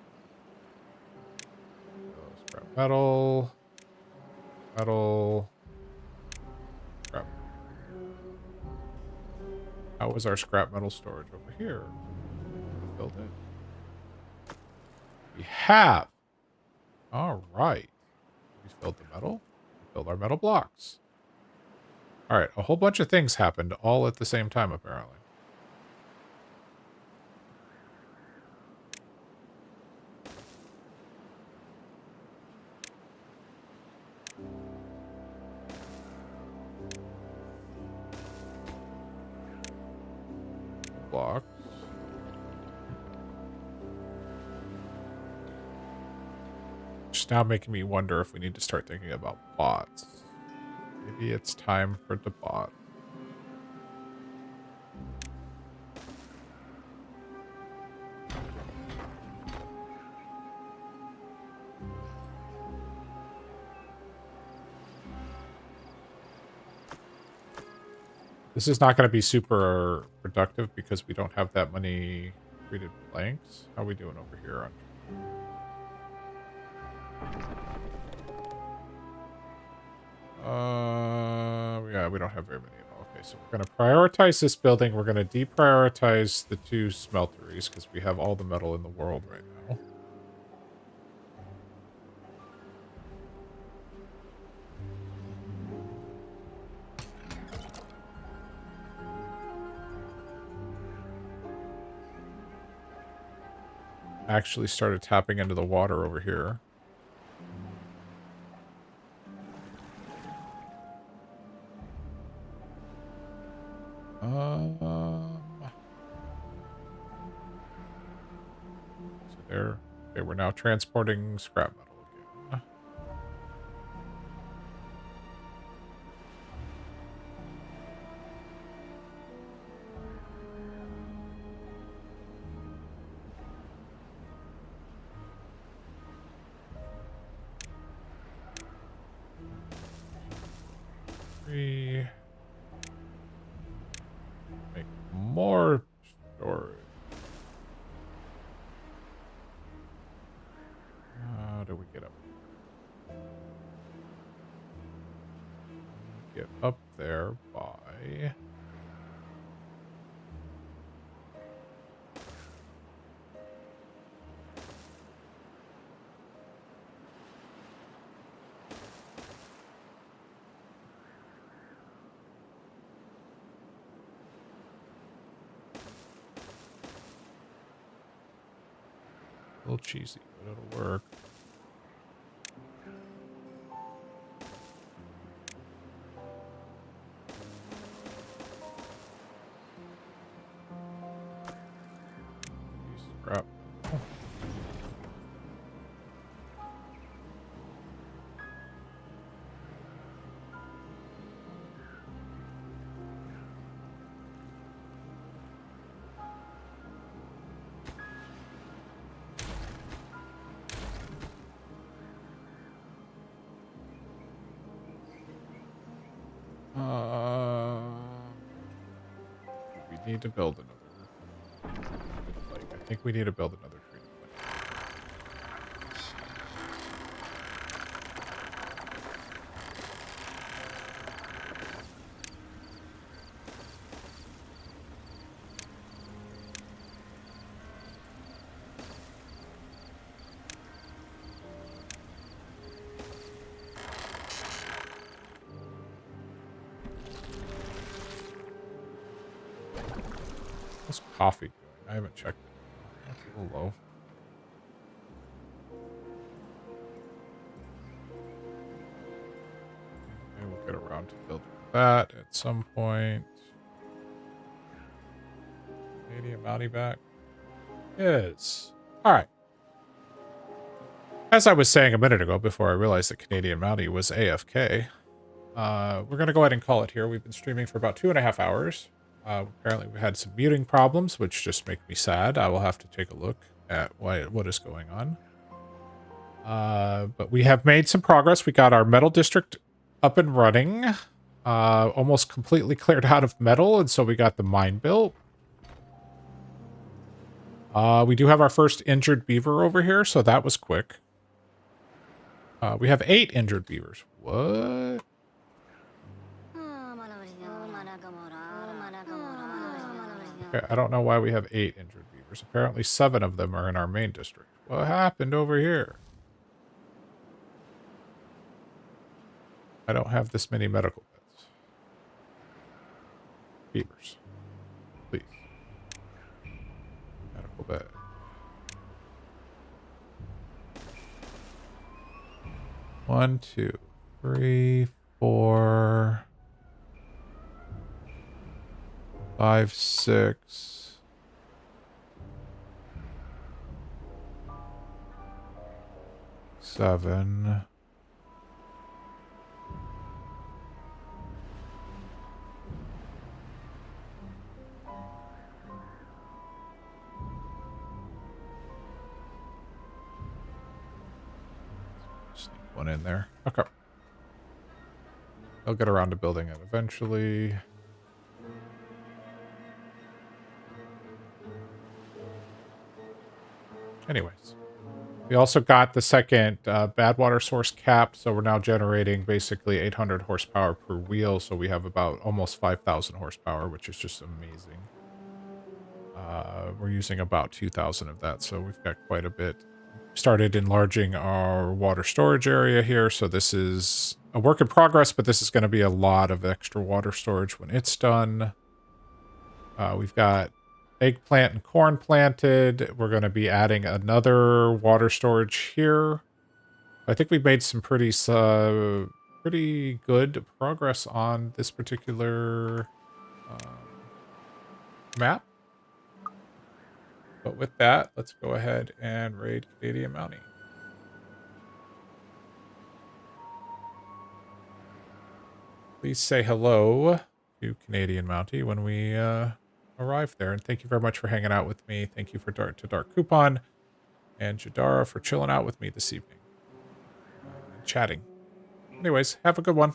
So scrap metal. Metal. Scrap. How was our scrap metal storage over here? We filled it. We have. All right. We filled the metal. We filled our metal blocks. All right. A whole bunch of things happened all at the same time, apparently. Blocks. Just now making me wonder if we need to start thinking about bots. Maybe it's time for the bot. This is not going to be super productive because we don't have that many treated planks. How are we doing over here on? Yeah, we don't have very many at all. Okay, so we're going to prioritize this building. We're going to deprioritize the 2 smelteries because we have all the metal in the world right now. Actually started tapping into the water over here. So there. Okay, we're now transporting scrap metal again. Make more storage. How do we get up? Get up there by... A little cheesy, but it'll work. Scrap. We need to build another treated lake. I think we need to build another treated lake. What's coffee doing? I haven't checked it. That's a little low. Maybe we'll get around to building that at some point. Canadian Mountie back. Yes. All right. As I was saying a minute ago, before I realized that Canadian Mountie was AFK, we're going to go ahead and call it here. We've been streaming for about 2.5 hours. Apparently we had some muting problems, which just make me sad. I will have to take a look at what is going on. But we have made some progress. We got our metal district up and running. Almost completely cleared out of metal, and so we got the mine built. We do have our first injured beaver over here, so that was quick. We have 8 injured beavers. What? Okay, I don't know why we have 8 injured beavers. Apparently 7 of them are in our main district. What happened over here? I don't have this many medical beds. Beavers. Please. Medical bed. 1, 2, 3, 4, 5, 6. 7. Sneak one in there. Okay. I'll get around to building it eventually. Anyways. We also got the second bad water source cap, so we're now generating basically 800 horsepower per wheel, so we have about almost 5,000 horsepower, which is just amazing. We're using about 2,000 of that, so we've got quite a bit. Started enlarging our water storage area here, so this is a work in progress, but this is going to be a lot of extra water storage when it's done. We've got eggplant and corn planted. We're going to be adding another water storage here. I think we've made some pretty good progress on this particular map. But with that, let's go ahead and raid Canadian Mountie. Please say hello to Canadian Mountie when we arrive there. And thank you very much for hanging out with me. Thank you to Dark Coupon and Jheddara for chilling out with me this evening and chatting. Anyways, have a good one.